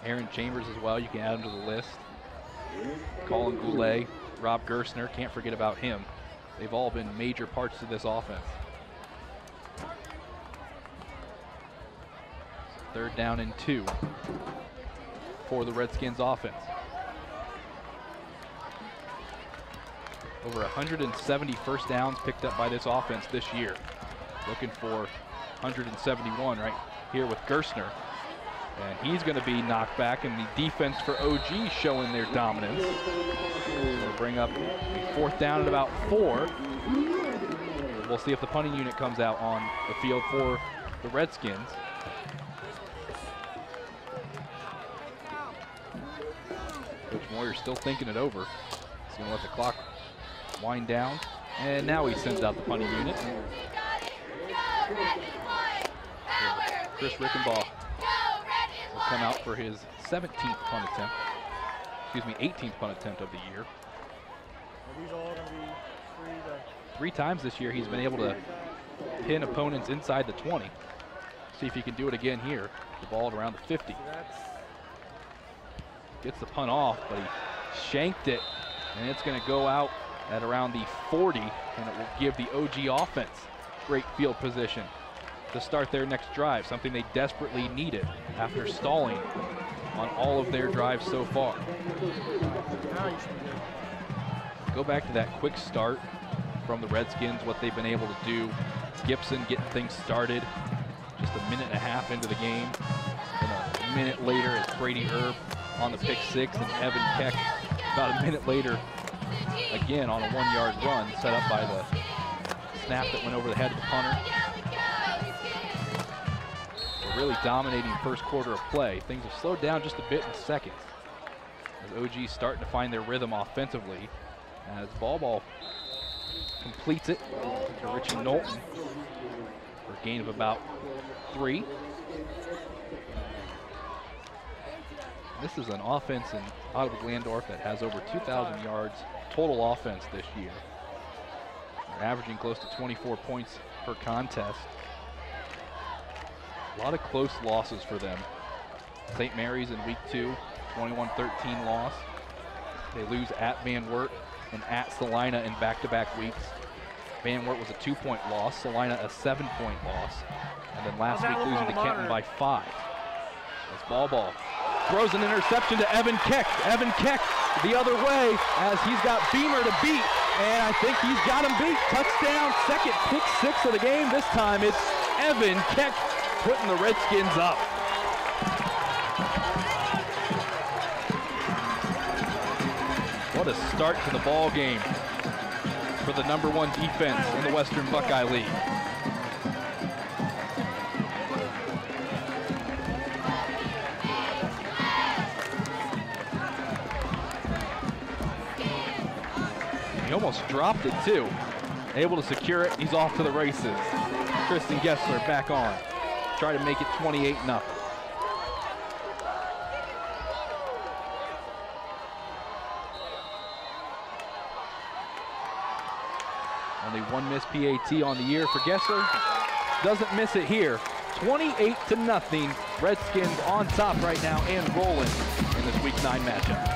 Aaron Chambers as well, you can add him to the list. Colin Goulet, Rob Gerstner, can't forget about him. They've all been major parts to this offense. 3rd down and 2 for the Redskins offense. Over 170 first downs picked up by this offense this year. Looking for 171 right here with Gerstner. And he's going to be knocked back, and the defense for OG showing their dominance. We'll bring up a 4th down at about 4. We'll see if the punting unit comes out on the field for the Redskins. Coach Moyer's still thinking it over. He's going to let the clock wind down, and now he sends out the punting unit. Chris Rickenbaugh will come out for his 17th punt attempt. Excuse me, 18th punt attempt of the year. Are these all going to be 3 times this year he's been able to pin opponents inside the 20. See if he can do it again here. The ball at around the 50. Gets the punt off, but he shanked it, and it's going to go out at around the 40, and it will give the OG offense great field position to start their next drive, something they desperately needed after stalling on all of their drives so far. Go back to that quick start from the Redskins, what they've been able to do. Gibson getting things started just a minute and a half into the game. And a minute later, it's Brady Herb on the pick six, and Evan Keck about a minute later, again on a 1-yard run, set up by the snap that went over the head of the punter. We're really dominating first quarter of play. Things have slowed down just a bit in seconds, as OG's starting to find their rhythm offensively, as Ball completes it to Richie Knowlton for a gain of about 3. This is an offense in Ottawa-Glandorf that has over 2,000 yards total offense this year. They're averaging close to 24 points per contest. A lot of close losses for them. St. Mary's in week 2, 21-13 loss. They lose at Van Wert and at Salina in back-to-back weeks. Van Wert was a 2-point loss, Salina a 7-point loss. And then last week losing to Kenton by 5. As Ball throws an interception to Evan Keck. Evan Keck the other way, as he's got Beamer to beat, and I think he's got him beat. Touchdown, second pick six of the game. This time it's Evan Keck putting the Redskins up. What a start to the ball game for the #1 defense in the Western Buckeye League. He almost dropped it too. Able to secure it, he's off to the races. Tristan Gessler back on. Try to make it 28-0. Only one missed PAT on the year for Gessler. Doesn't miss it here. 28-0. Redskins on top right now and rolling in this Week 9 matchup.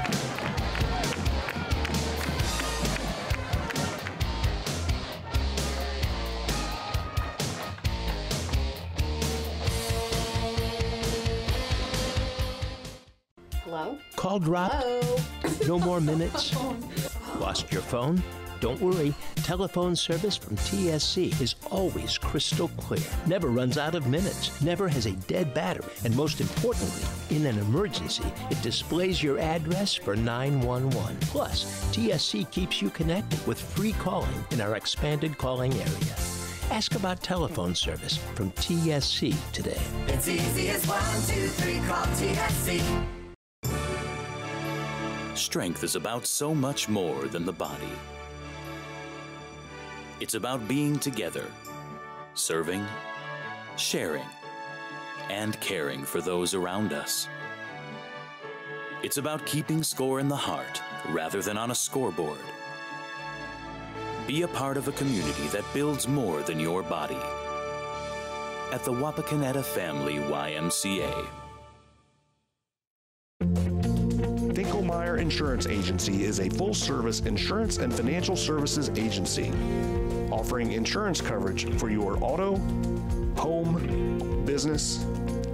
Hello? Call dropped? Hello? No more minutes? Lost your phone? Don't worry. Telephone service from TSC is always crystal clear. Never runs out of minutes. Never has a dead battery. And most importantly, in an emergency, it displays your address for 911. Plus, TSC keeps you connected with free calling in our expanded calling area. Ask about telephone service from TSC today. It's easy as 1, 2, 3, call TSC. Strength is about so much more than the body. It's about being together, serving, sharing, and caring for those around us. It's about keeping score in the heart rather than on a scoreboard. Be a part of a community that builds more than your body. At the Wapakoneta Family YMCA. Finkelmeyer Insurance Agency is a full-service insurance and financial services agency, offering insurance coverage for your auto, home, business,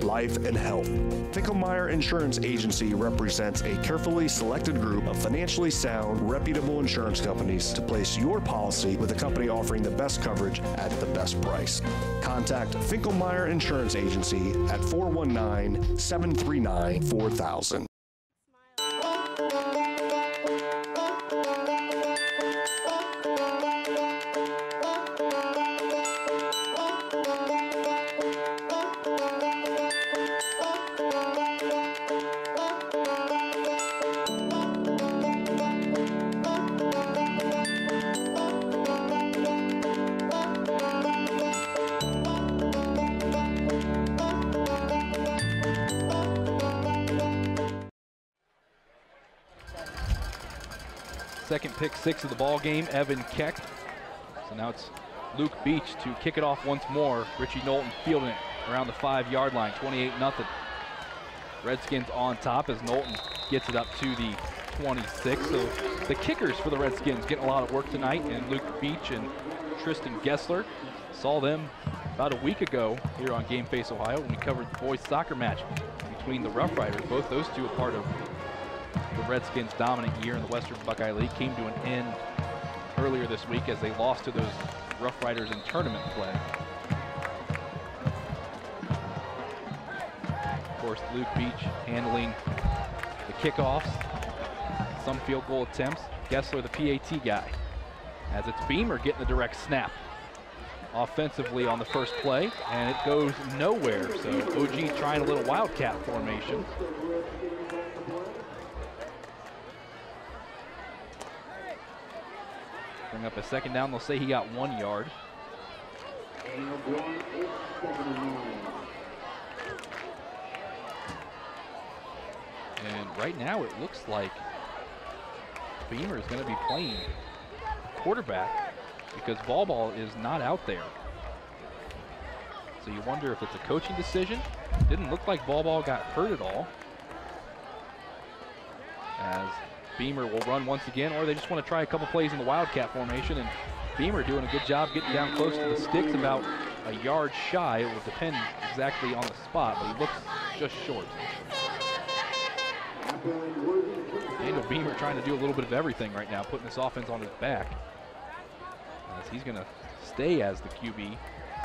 life, and health. Finkelmeyer Insurance Agency represents a carefully selected group of financially sound, reputable insurance companies to place your policy with a company offering the best coverage at the best price. Contact Finkelmeyer Insurance Agency at 419-739-4000. Second pick six of the ball game, Evan Keck. So now it's Luke Beach to kick it off once more. Richie Knowlton fielding it around the 5-yard line, 28-0. Redskins on top as Knowlton gets it up to the 26. So the kickers for the Redskins getting a lot of work tonight, and Luke Beach and Tristan Gessler. Saw them about a week ago here on Game Face Ohio when we covered the boys soccer match between the Rough Riders. Both those two a part of the Redskins' dominant year in the Western Buckeye League came to an end earlier this week as they lost to those Rough Riders in tournament play. Of course, Luke Beach handling the kickoffs, some field goal attempts. Gessler, the PAT guy, as it's Beamer getting the direct snap offensively on the first play, and it goes nowhere. So OG trying a little wildcat formation. Bring up a second down. They'll say he got 1 yard. And right now it looks like Beamer is going to be playing quarterback because Ball is not out there. So you wonder if it's a coaching decision. Didn't look like Ball got hurt at all. As Beamer will run once again, or they just want to try a couple plays in the wildcat formation, and Beamer doing a good job getting down close to the sticks, about a yard shy. It will depend exactly on the spot, but he looks just short. Daniel Beamer trying to do a little bit of everything right now, putting this offense on his back. As he's going to stay as the QB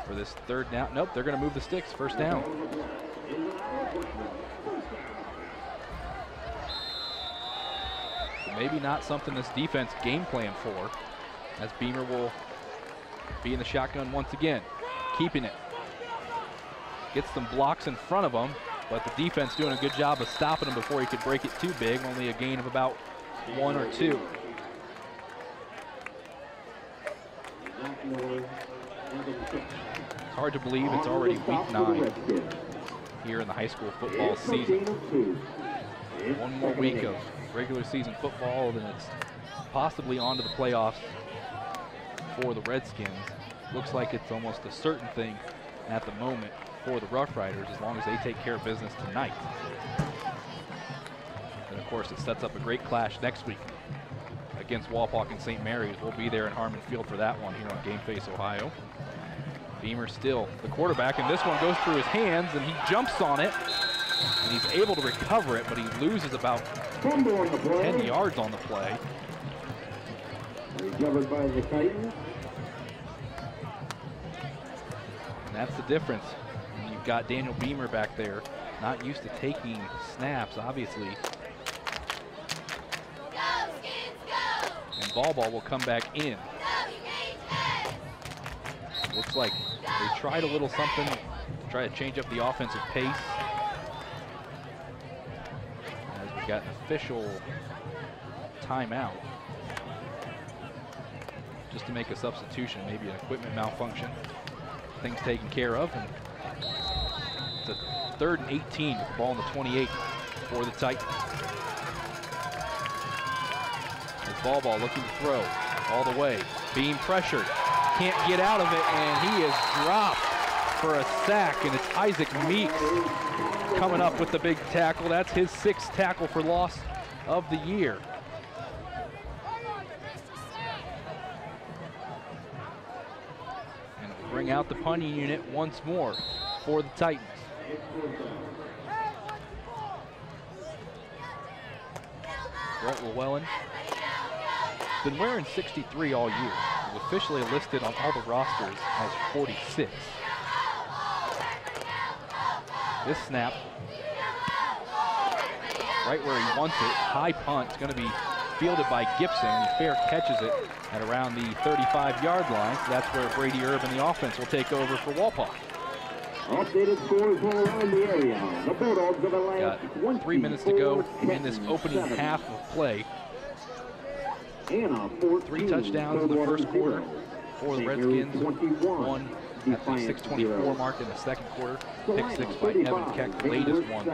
for this third down. Nope, they're going to move the sticks, first down. So maybe not something this defense game plan for, as Beamer will be in the shotgun once again, keeping it. Gets some blocks in front of him, but the defense doing a good job of stopping him before he could break it too big, only a gain of about 1 or 2. It's hard to believe it's already week 9 here in the high school football season. 1 more week of regular season football, then it's possibly on to the playoffs for the Redskins. Looks like it's almost a certain thing at the moment for the Rough Riders, as long as they take care of business tonight. And of course, it sets up a great clash next week against Wapak and St. Mary's. We'll be there in Harmon Field for that one here on Game Face Ohio. Beamer still the quarterback, and this one goes through his hands, and he jumps on it, and he's able to recover it, but he loses about 10 yards on the play. Recovered by the Titans. And that's the difference. You've got Daniel Beamer back there, not used to taking snaps, obviously. And Ball will come back in. Looks like they tried a little something to try to change up the offensive pace. As we got an official timeout, just to make a substitution, maybe an equipment malfunction. Things taken care of, and it's a 3rd and 18 with the ball on the 28 for the Titans. As Ball looking to throw all the way, being pressured, can't get out of it, and he is dropped for a sack, and it's Isaac Meeks coming up with the big tackle. That's his 6th tackle for loss of the year. Bring out the punting unit once more for the Titans. Brett Llewellyn been wearing 63 all year. He's officially listed on all the rosters as 46. This snap, right where he wants it, high punt. It's going to be fielded by Gibson, and he fair catches it at around the 35-yard line. So that's where Brady Erb and the offense will take over for Wapak. Updated scores all around the area. The Bulldogs of the last got 3 minutes to go in this opening half of play. 3 touchdowns in the first quarter for the Redskins. 1 at the 6:24 mark in the second quarter. Pick 6 by Evan Keck, the latest one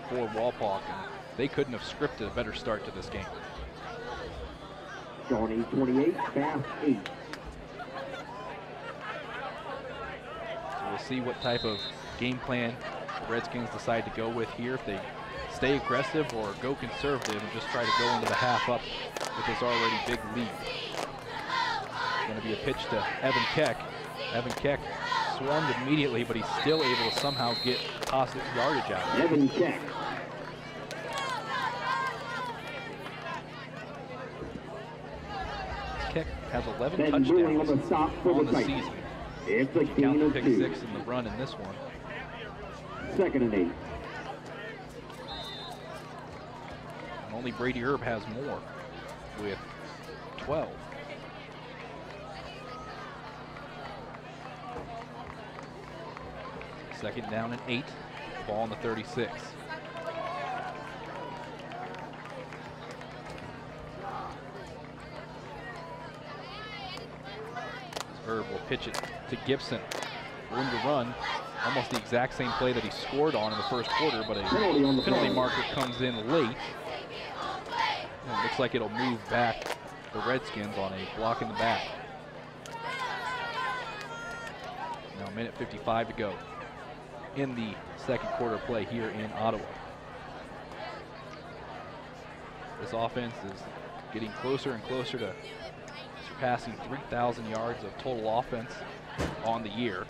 for Wapak. And they couldn't have scripted a better start to this game. Shawnee 28, Bass 8. So we'll see what type of game plan the Redskins decide to go with here. If they stay aggressive or go conservative and just try to go into the half up with this already big lead. It's going to be a pitch to Evan Keck. Evan Keck swarmed immediately, but he's still able to somehow get positive yardage out of it. Evan Keck. Keck has 11 Then doing on touchdowns the stop for on the the Titans. season. It's a Count gain the of pick 2. 6 in the run in this one. 2nd and 8. And only Brady Erb has more with 12. Second down and 8. Ball on the 36. Erb will pitch it to Gibson. Room to run. Almost the exact same play that he scored on in the first quarter, but a penalty marker comes in late. And it looks like it'll move back the Redskins on a block in the back. Now a minute 55 to go in the second quarter play here in Ottawa. This offense is getting closer and closer to surpassing 3,000 yards of total offense on the year.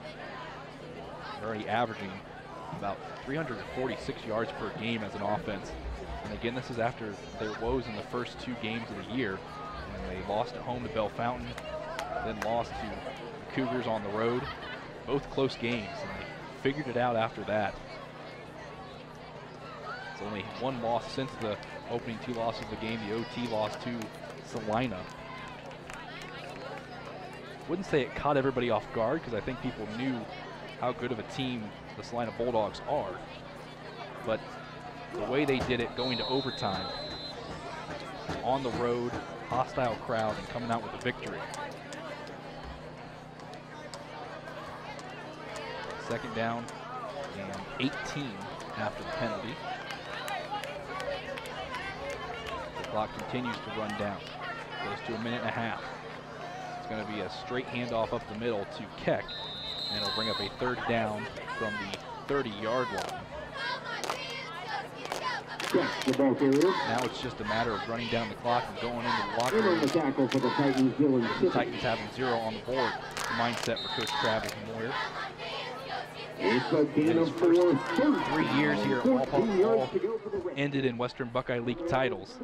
They're already averaging about 346 yards per game as an offense. And again, this is after their woes in the first 2 games of the year. And they lost at home to Bell Fountain, then lost to the Cougars on the road. Both close games, and they figured it out after that. It's only 1 loss since the opening 2 losses of the game, the OT loss to Salina. Wouldn't say it caught everybody off guard, because I think people knew how good of a team the Salina Bulldogs are. But the way they did it, going to overtime, on the road, hostile crowd, and coming out with a victory. Second down and 18 after the penalty. The clock continues to run down. Goes to a minute and a half. It's going to be a straight handoff up the middle to Keck, and it'll bring up a 3rd down from the 30-yard line. Now it's just a matter of running down the clock and going into the locker room. The tackle for the Titans, The Titans having 0 on the board. The mindset for Coach Travis Moyer. In his first 3 years here at Wapakoneta ended in Western Buckeye League titles.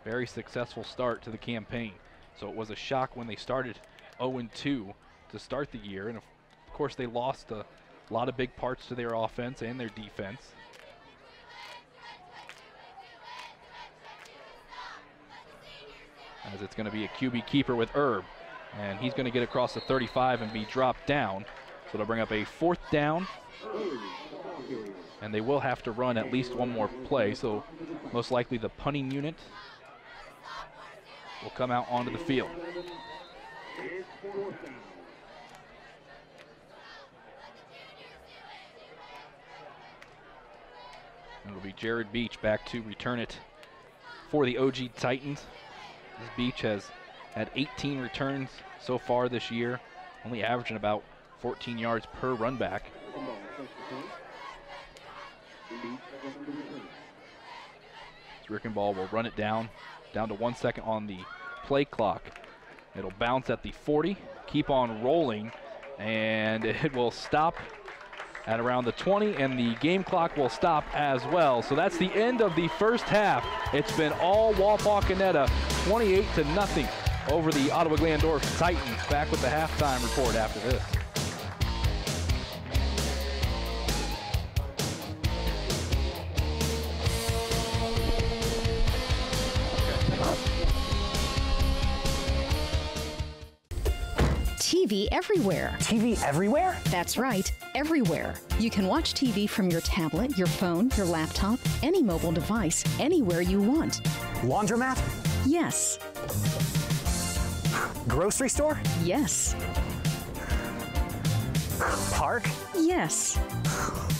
Very successful start to the campaign. So it was a shock when they started 0-2 to start the year. And of course they lost a lot of big parts to their offense and their defense. As it's going to be a QB keeper with Erb. And he's going to get across the 35 and be dropped down. So it'll bring up a 4th down. And they will have to run at least 1 more play. So most likely the punting unit will come out onto the field. It'll be Jared Beach back to return it for the OG Titans. This Beach has had 18 returns so far this year, only averaging about 14 yards per run back. Rickenball will run it down to 1 second on the play clock. It'll bounce at the 40, keep on rolling, and it will stop at around the 20, and the game clock will stop as well. So that's the end of the first half. It's been all Wapakoneta, 28-0 over the Ottawa-Glandorf Titans. Back with the halftime report after this. TV everywhere. TV everywhere? That's right, everywhere. You can watch TV from your tablet, your phone, your laptop, any mobile device, anywhere you want. Laundromat? Yes. Grocery store? Yes. Park? Yes.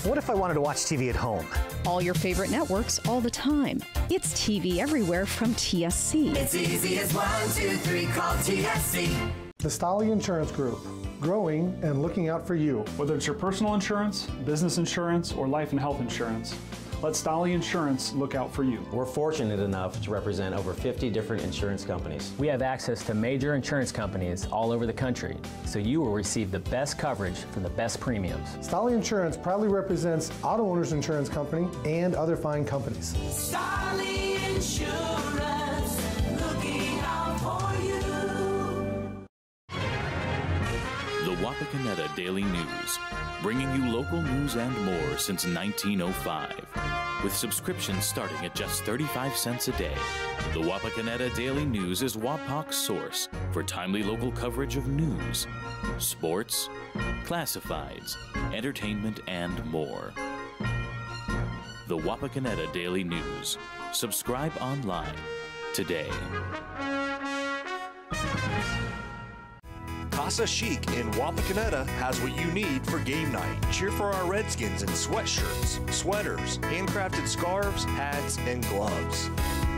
What if I wanted to watch TV at home? All your favorite networks all the time. It's TV everywhere from TSC. It's easy as 1, 2, 3, call TSC. The Stolly Insurance Group, growing and looking out for you. Whether it's your personal insurance, business insurance, or life and health insurance, let Stolly Insurance look out for you. We're fortunate enough to represent over 50 different insurance companies. We have access to major insurance companies all over the country, so you will receive the best coverage for the best premiums. Stolly Insurance proudly represents Auto Owners Insurance Company and other fine companies. Stolly Insurance, looking out for you. Wapakoneta Daily News, bringing you local news and more since 1905. With subscriptions starting at just 35 cents a day, the Wapakoneta Daily News is Wapak's source for timely local coverage of news, sports, classifieds, entertainment, and more. The Wapakoneta Daily News. Subscribe online today. Casa Chic in Wapakoneta has what you need for game night. Cheer for our Redskins in sweatshirts, sweaters, handcrafted scarves, hats, and gloves.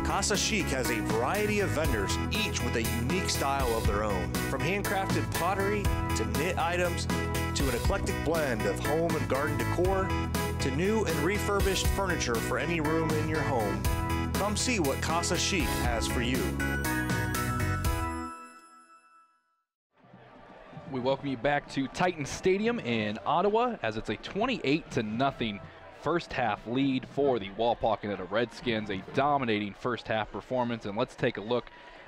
Casa Chic has a variety of vendors, each with a unique style of their own. From handcrafted pottery to knit items to an eclectic blend of home and garden decor to new and refurbished furniture for any room in your home. Come see what Casa Chic has for you. We welcome you back to Titan Stadium in Ottawa as it's a 28-0 first half lead for the Wapakoneta Redskins, a dominating first half performance. And let's take a look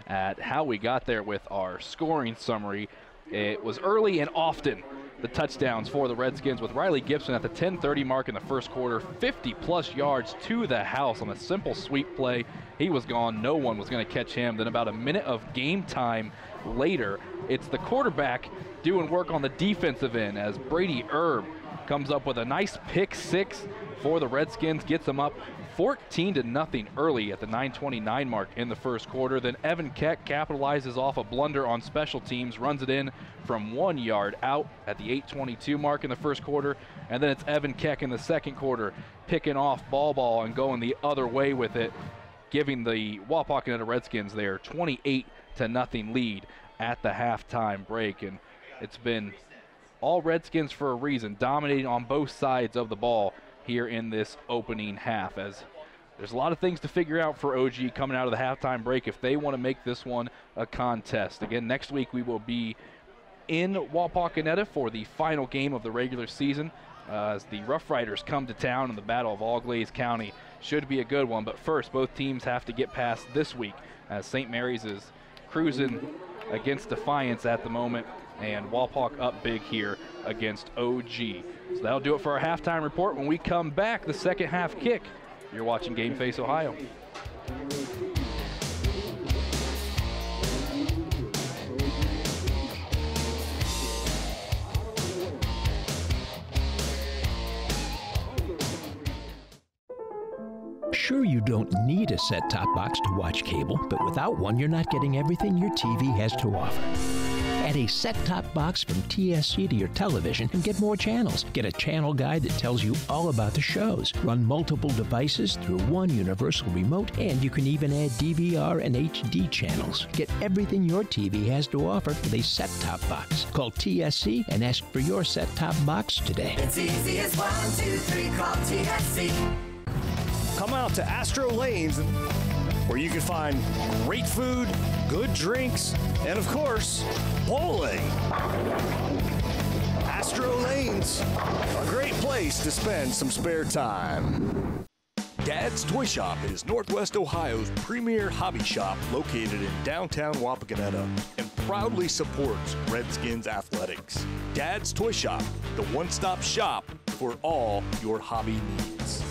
at how we got there with our scoring summary. It was early and often the touchdowns for the Redskins, with Riley Gibson at the 10:30 mark in the first quarter, 50-plus yards to the house on a simple sweep play. He was gone. No one was going to catch him. Then about a minute of game time later, it's the quarterback doing work on the defensive end as Brady Erb comes up with a nice pick six for the Redskins, gets them up 14-0 early at the 9:29 mark in the first quarter. Then Evan Keck capitalizes off a blunder on special teams, runs it in from 1 yard out at the 8:22 mark in the first quarter. And then it's Evan Keck in the second quarter picking off ball and going the other way with it, giving the Wapakoneta Redskins their 28-0 lead at the halftime break. And it's been all Redskins for a reason, dominating on both sides of the ball here in this opening half, as there's a lot of things to figure out for OG coming out of the halftime break if they want to make this one a contest. Again, next week we will be in Wapakoneta for the final game of the regular season as the Rough Riders come to town in the Battle of All-Glaze County. Should be a good one, but first both teams have to get past this week as St. Mary's is cruising against Defiance at the moment, and Wapak up big here against OG. So that'll do it for our halftime report. When we come back, the second half kick. You're watching Game Face Ohio. Sure, you don't need a set-top box to watch cable, but without one, you're not getting everything your TV has to offer. Add a set-top box from TSC to your television and get more channels. Get a channel guide that tells you all about the shows. Run multiple devices through one universal remote, and you can even add DVR and HD channels. Get everything your TV has to offer with a set-top box. Call TSC and ask for your set-top box today. It's easy as 1, 2, 3, call TSC. Come out to Astro Lanes, where you can find great food, good drinks, and of course, bowling. Astro Lanes, a great place to spend some spare time. Dad's Toy Shop is Northwest Ohio's premier hobby shop located in downtown Wapakoneta and proudly supports Redskins athletics. Dad's Toy Shop, the one-stop shop for all your hobby needs.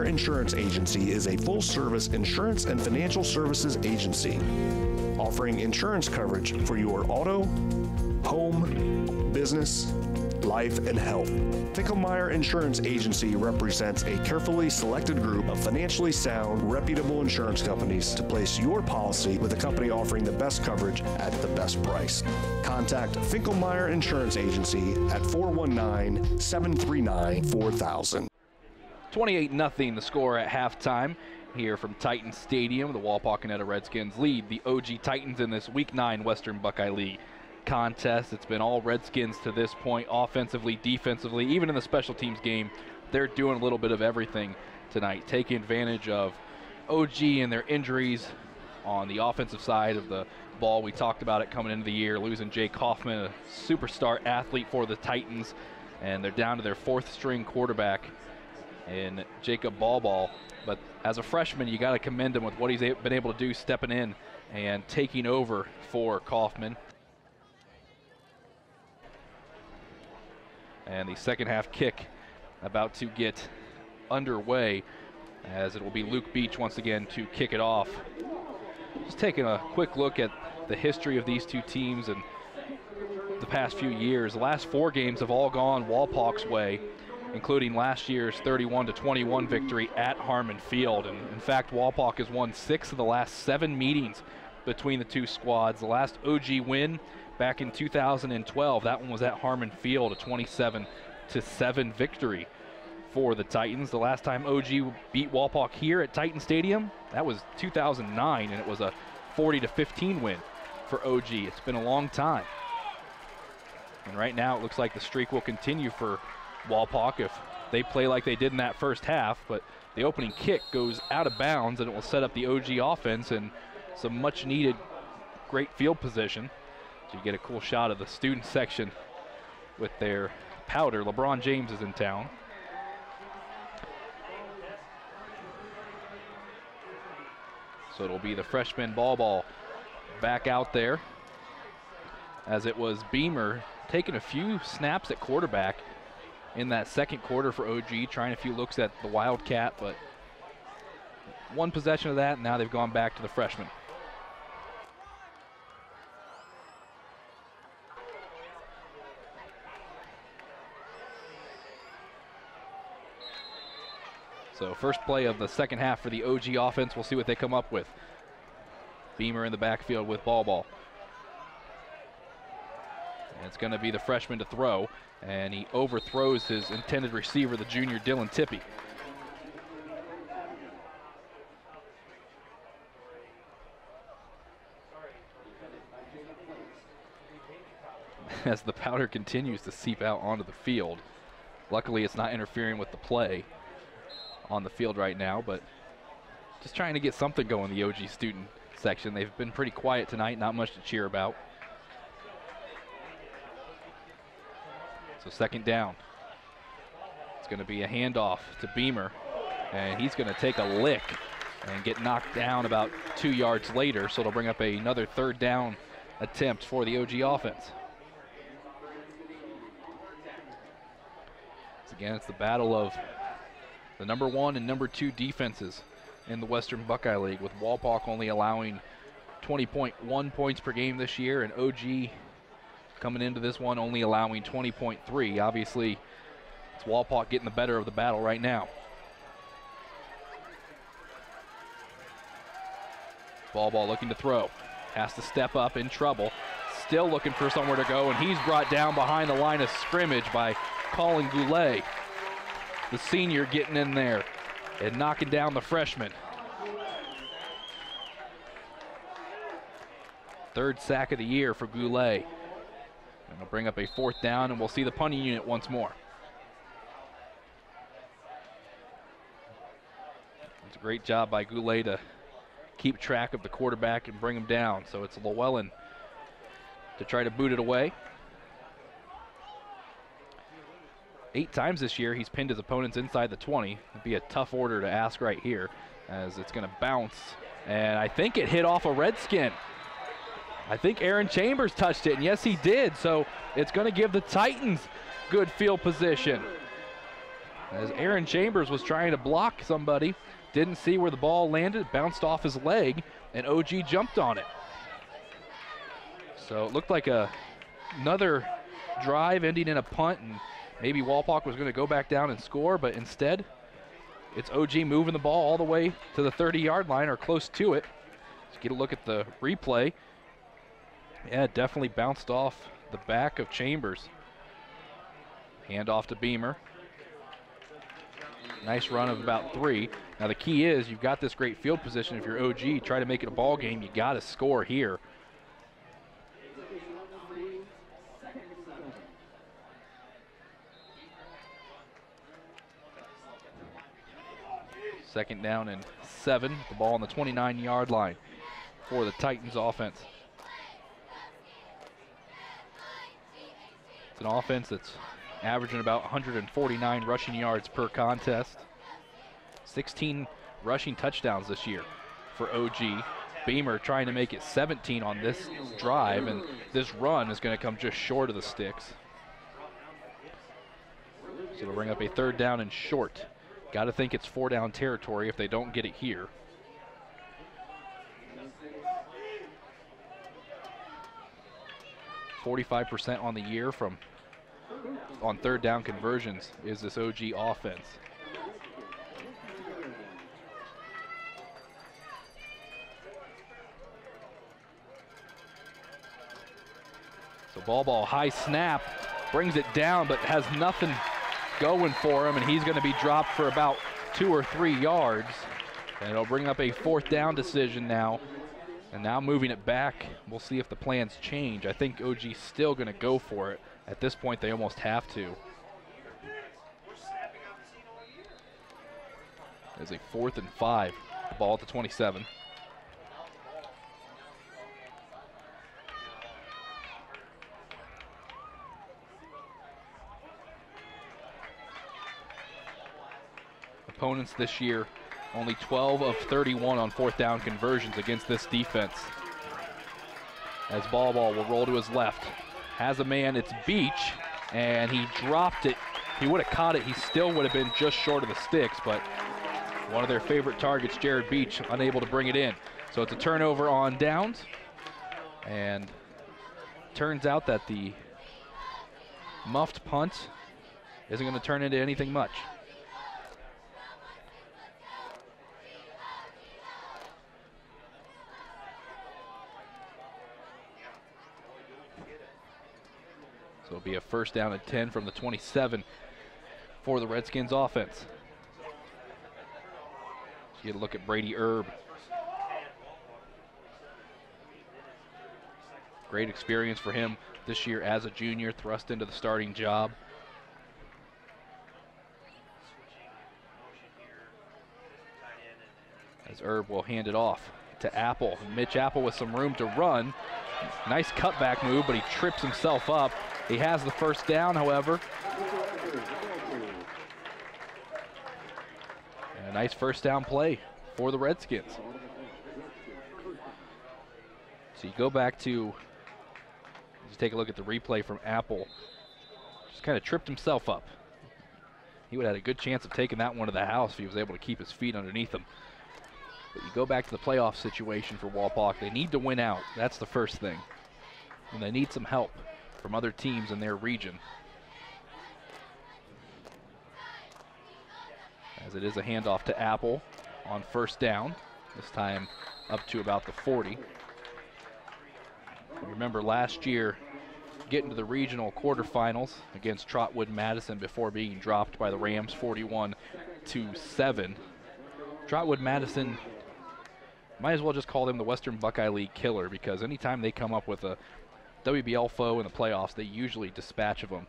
Insurance Agency is a full-service insurance and financial services agency offering insurance coverage for your auto, home, business, life, and health. Finkelmeyer Insurance Agency represents a carefully selected group of financially sound, reputable insurance companies to place your policy with a company offering the best coverage at the best price. Contact Finkelmeyer Insurance Agency at 419-739-4000. 28-0 the score at halftime here from Titan Stadium. The Wapakoneta Redskins lead the OG Titans in this Week 9 Western Buckeye League contest. It's been all Redskins to this point, offensively, defensively, even in the special teams game. They're doing a little bit of everything tonight, taking advantage of OG and their injuries on the offensive side of the ball. We talked about it coming into the year, losing Jake Hoffman, a superstar athlete for the Titans, and they're down to their 4th string quarterback in Jacob Ball. But as a freshman, you got to commend him with what he's been able to do, stepping in and taking over for Kaufman. And the second half kick about to get underway, as it will be Luke Beach once again to kick it off. Just taking a quick look at the history of these two teams and the past few years. The last 4 games have all gone Walpock's way, including last year's 31-21 victory at Harmon Field. And in fact, Wapak has won 6 of the last 7 meetings between the two squads. The last OG win back in 2012, that one was at Harmon Field, a 27-7 victory for the Titans. The last time OG beat Wapak here at Titan Stadium, that was 2009, and it was a 40-15 win for OG. It's been a long time. And right now it looks like the streak will continue for Wapak if they play like they did in that first half, but the opening kick goes out of bounds, and it will set up the OG offense and some much needed great field position. So you get a cool shot of the student section with their powder. LeBron James is in town. So it'll be the freshman ball back out there, as it was Beamer taking a few snaps at quarterback in that second quarter for OG, trying a few looks at the Wildcat, but one possession of that, and now they've gone back to the freshman. So first play of the second half for the OG offense. We'll see what they come up with. Beamer in the backfield with ball. And it's going to be the freshman to throw, and he overthrows his intended receiver, the junior Dylan Tippy. As the powder continues to seep out onto the field. Luckily, it's not interfering with the play on the field right now, but just trying to get something going, the OG student section. They've been pretty quiet tonight, not much to cheer about. So second down. It's going to be a handoff to Beamer, and he's going to take a lick and get knocked down about 2 yards later, so it'll bring up another third down attempt for the OG offense. So again, it's the battle of the number 1 and number 2 defenses in the Western Buckeye League, with Wapak only allowing 20.1 points per game this year, and OG coming into this one only allowing 20.3. Obviously, it's Wapak getting the better of the battle right now. Ball looking to throw. Has to step up, in trouble. Still looking for somewhere to go, and he's brought down behind the line of scrimmage by Colin Goulet. The senior getting in there and knocking down the freshman. Third sack of the year for Goulet. And it'll bring up a fourth down, and we'll see the punting unit once more. It's a great job by Goulet to keep track of the quarterback and bring him down. So it's Llewellyn to try to boot it away. 8 times this year he's pinned his opponents inside the 20. It'd be a tough order to ask right here, as it's going to bounce, and I think it hit off a Redskin. I think Aaron Chambers touched it, and yes, he did. So it's going to give the Titans good field position, as Aaron Chambers was trying to block somebody, didn't see where the ball landed, bounced off his leg, and OG jumped on it. So it looked like another drive ending in a punt, and maybe Wapak was going to go back down and score, but instead it's OG moving the ball all the way to the 30-yard line or close to it. Let's get a look at the replay. Yeah, it definitely bounced off the back of Chambers. Hand off to Beamer. Nice run of about 3. Now the key is you've got this great field position. If you're OG, try to make it a ball game. You got to score here. Second down and 7. The ball on the 29-yard line for the Titans offense. It's an offense that's averaging about 149 rushing yards per contest. 16 rushing touchdowns this year for OG. Beamer trying to make it 17 on this drive, and this run is going to come just short of the sticks. So it'll bring up a 3rd down and short. Got to think it's 4-down territory if they don't get it here. .45% on the year on 3rd down conversions is this OG offense. So ball, high snap, brings it down, but has nothing going for him, and he's going to be dropped for about 2 or 3 yards. And it'll bring up a 4th down decision now. And now moving it back, we'll see if the plans change. I think OG's still going to go for it. At this point, they almost have to. There's a 4th and 5. The ball at the 27. Opponents this year, only 12 of 31 on 4th down conversions against this defense. As ball will roll to his left. Has a man, it's Beach, and he dropped it. He would have caught it, he still would have been just short of the sticks, but one of their favorite targets, Jared Beach, unable to bring it in. So it's a turnover on downs, and turns out that the muffed punt isn't going to turn into anything much. So it'll be a 1st down and 10 from the 27 for the Redskins offense. So you get a look at Brady Erb. Great experience for him this year as a junior, thrust into the starting job. As Erb will hand it off to Apple. Mitch Apple with some room to run. Nice cutback move, but he trips himself up. He has the 1st down, however. And a nice 1st down play for the Redskins. So you go back to, just take a look at the replay from Apple. Just kind of tripped himself up. He would have had a good chance of taking that one to the house if he was able to keep his feet underneath him. But you go back to the playoff situation for Wapak. They need to win out. That's the first thing. And they need some help from other teams in their region. As it is a handoff to Apple on 1st down, this time up to about the 40. Remember last year, getting to the regional quarterfinals against Trotwood Madison before being dropped by the Rams 41-7. Trotwood Madison, might as well just call them the Western Buckeye League killer, because anytime they come up with a WBL foe in the playoffs, they usually dispatch of them.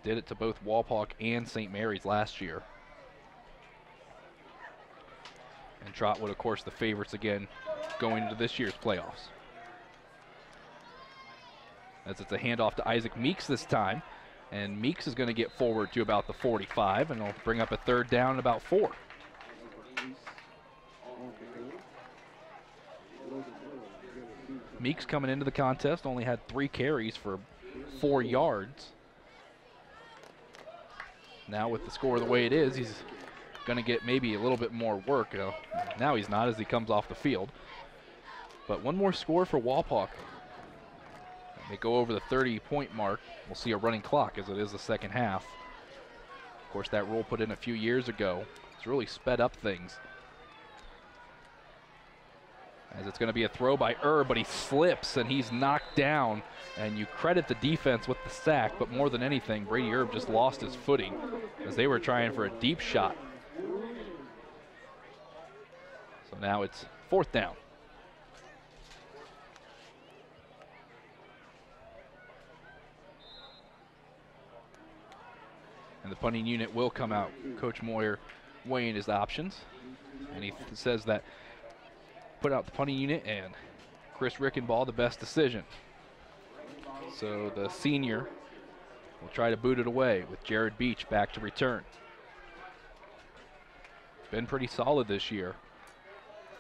Did it to both Walpock and St. Mary's last year. And Trotwood, of course, the favorites again going into this year's playoffs. As it's a handoff to Isaac Meeks this time. And Meeks is going to get forward to about the 45, and it'll bring up a 3rd down and about 4. Meeks coming into the contest only had 3 carries for 4 yards. Now with the score the way it is, he's going to get maybe a little bit more work. Now he's not as he comes off the field. But one more score for Walpock. They go over the 30-point mark. We'll see a running clock as it is the second half. Of course, that rule put in a few years ago. It's really sped up things. As it's going to be a throw by Erb, but he slips and he's knocked down. And you credit the defense with the sack, but more than anything, Brady Erb just lost his footing as they were trying for a deep shot. So now it's 4th down. And the punting unit will come out. Coach Moyer weighing his options, and he says that put out the punting unit and Chris Rickenbaugh the best decision. So the senior will try to boot it away with Jared Beach back to return. Been pretty solid this year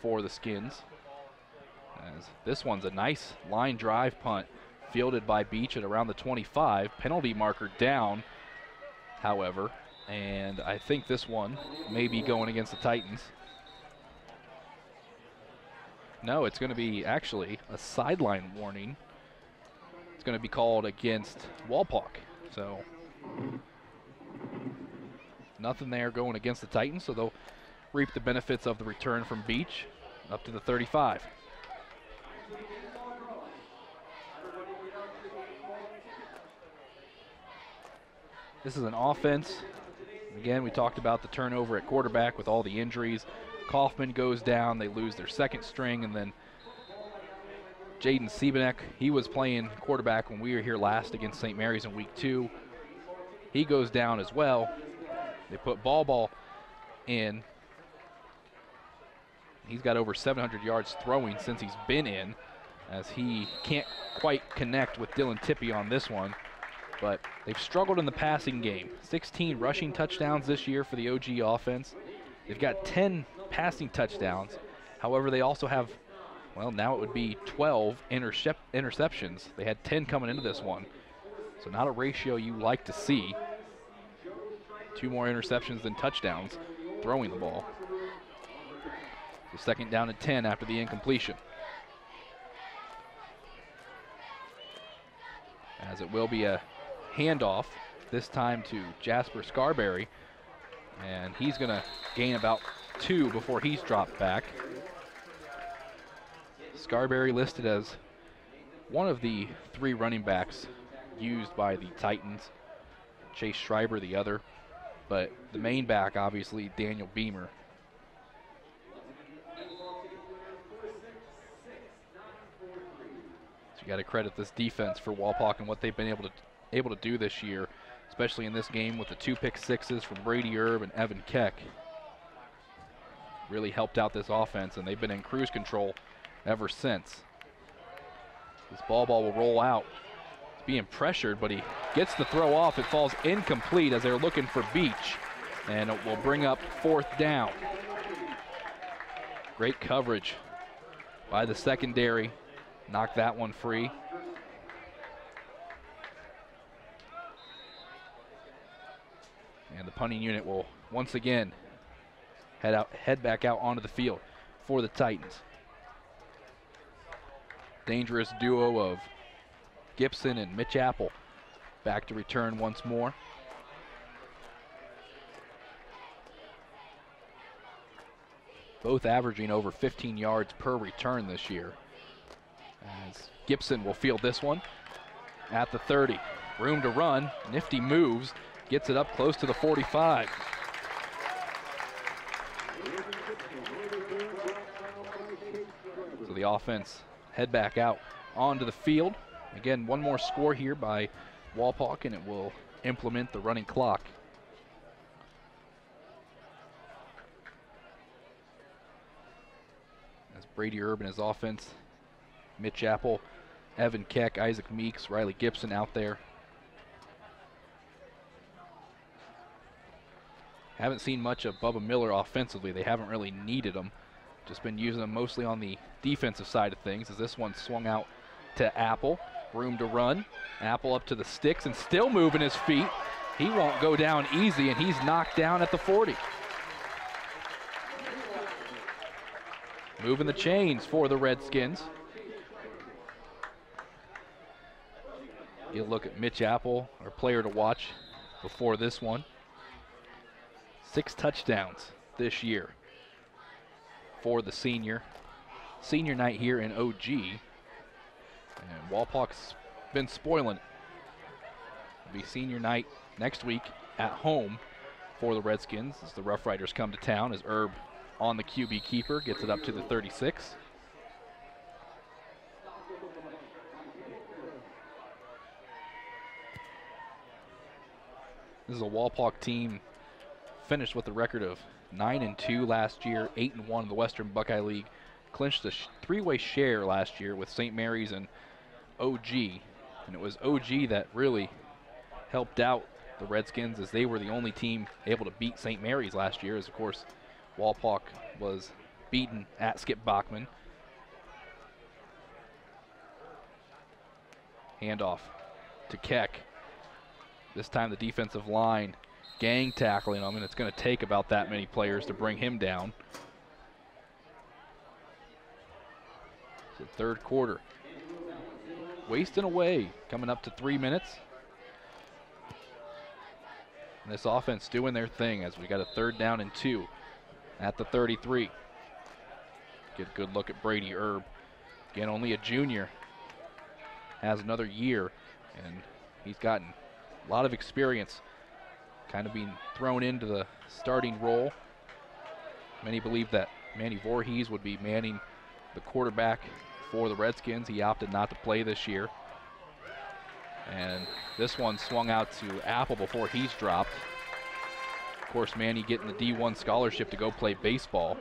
for the Skins, as this one's a nice line drive punt fielded by Beach at around the 25. Penalty marker down, however, and I think this one may be going against the Titans. No, it's going to be actually a sideline warning. It's going to be called against Walpock. So nothing there going against the Titans, so they'll reap the benefits of the return from Beach up to the 35. This is an offense. Again, we talked about the turnover at quarterback with all the injuries. Kaufman goes down, they lose their second string, and then Jaden Siebenek, he was playing quarterback when we were here last against St. Mary's in week 2. He goes down as well. They put Ball in. He's got over 700 yards throwing since he's been in, as he can't quite connect with Dylan Tippie on this one. But they've struggled in the passing game. 16 rushing touchdowns this year for the OG offense. They've got 10 passing touchdowns. However, they also have, well, now it would be 12 interceptions. They had 10 coming into this one. So not a ratio you like to see. 2 more interceptions than touchdowns throwing the ball. The second down and 10 after the incompletion. As it will be a handoff, this time to Jasper Scarberry. And he's going to gain about 2 before he's dropped back. Scarberry listed as one of the 3 running backs used by the Titans. Chase Schreiber the other. But the main back, obviously, Daniel Beamer. So you got to credit this defense for Walpock and what they've been able to do this year, especially in this game with the 2 pick sixes from Brady Erb and Evan Keck. Really helped out this offense, and they've been in cruise control ever since. This ball will roll out. He's being pressured, but he gets the throw off. It falls incomplete as they're looking for Beach, and it will bring up 4th down. Great coverage by the secondary. Knocked that one free. And the punting unit will once again head back out onto the field for the Titans. Dangerous duo of Gibson and Mitch Apple back to return once more. Both averaging over 15 yards per return this year. As Gibson will field this one at the 30. Room to run, nifty moves, gets it up close to the 45. So the offense head back out onto the field. Again, one more score here by Walpock, and it will implement the running clock. As Brady Erb and his offense, Mitch Apple, Evan Keck, Isaac Meeks, Riley Gibson out there. Haven't seen much of Bubba Miller offensively. They haven't really needed him. Just been using him mostly on the defensive side of things, as this one swung out to Apple. Room to run. Apple up to the sticks and still moving his feet. He won't go down easy, and he's knocked down at the 40. Moving the chains for the Redskins. You look at Mitch Apple, our player to watch before this one. 6 touchdowns this year for the senior. Senior night here in OG. And Walpock's been spoiling it. It'll be senior night next week at home for the Redskins as the Rough Riders come to town, as Erb on the QB keeper gets it up to the 36. This is a Walpock team finished with a record of 9-2 last year, 8-1 in the Western Buckeye League. Clinched a three-way share last year with St. Mary's and OG. And it was OG that really helped out the Redskins, as they were the only team able to beat St. Mary's last year, as of course Walpock was beaten at Skip Bachman. Handoff to Keck. This time the defensive line gang tackling him, and it's going to take about that many players to bring him down. So third quarter. Wasting away, coming up to 3 minutes. And this offense doing their thing as we got a 3rd down and 2 at the 33. Get a good look at Brady Erb. Again, only a junior. Has another year, and he's gotten a lot of experience kind of being thrown into the starting role. Many believe that Manny Voorhees would be manning the quarterback for the Redskins. He opted not to play this year. And this one swung out to Apple before he's dropped. Of course, Manny getting the D1 scholarship to go play baseball.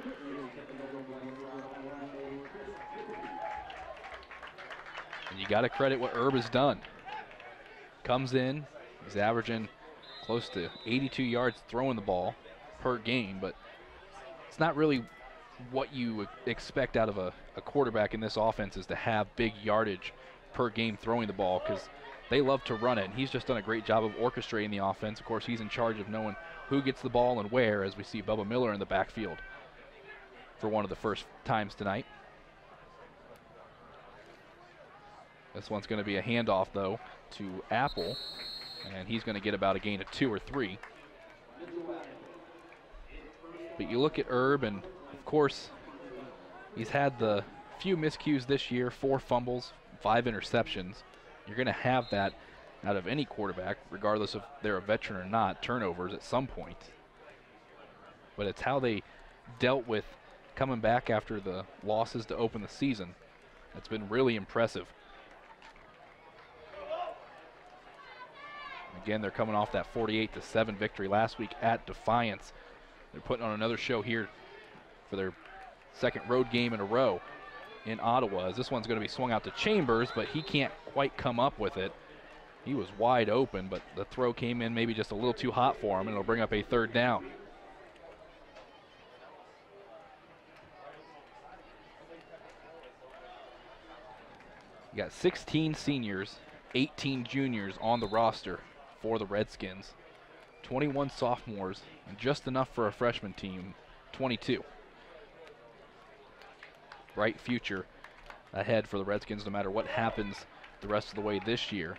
And you got to credit what Erb has done. Comes in, he's averaging close to 82 yards throwing the ball per game, but it's not really what you expect out of a quarterback in this offense, is to have big yardage per game throwing the ball, because they love to run it, and he's just done a great job of orchestrating the offense. Of course, he's in charge of knowing who gets the ball and where, as we see Bubba Miller in the backfield for one of the first times tonight. This one's going to be a handoff, though, to Apple, and he's going to get about a gain of 2 or 3. But you look at Erb, and of course, he's had the few miscues this year, 4 fumbles, 5 interceptions. You're going to have that out of any quarterback, regardless if they're a veteran or not, turnovers at some point. But it's how they dealt with coming back after the losses to open the season that's been really impressive. Again, they're coming off that 48-7 victory last week at Defiance. They're putting on another show here for their 2nd road game in a row in Ottawa, as this one's going to be swung out to Chambers, but he can't quite come up with it. He was wide open, but the throw came in maybe just a little too hot for him, and it'll bring up a 3rd down. You got 16 seniors, 18 juniors on the roster for the Redskins, 21 sophomores, and just enough for a freshman team, 22. Bright future ahead for the Redskins no matter what happens the rest of the way this year.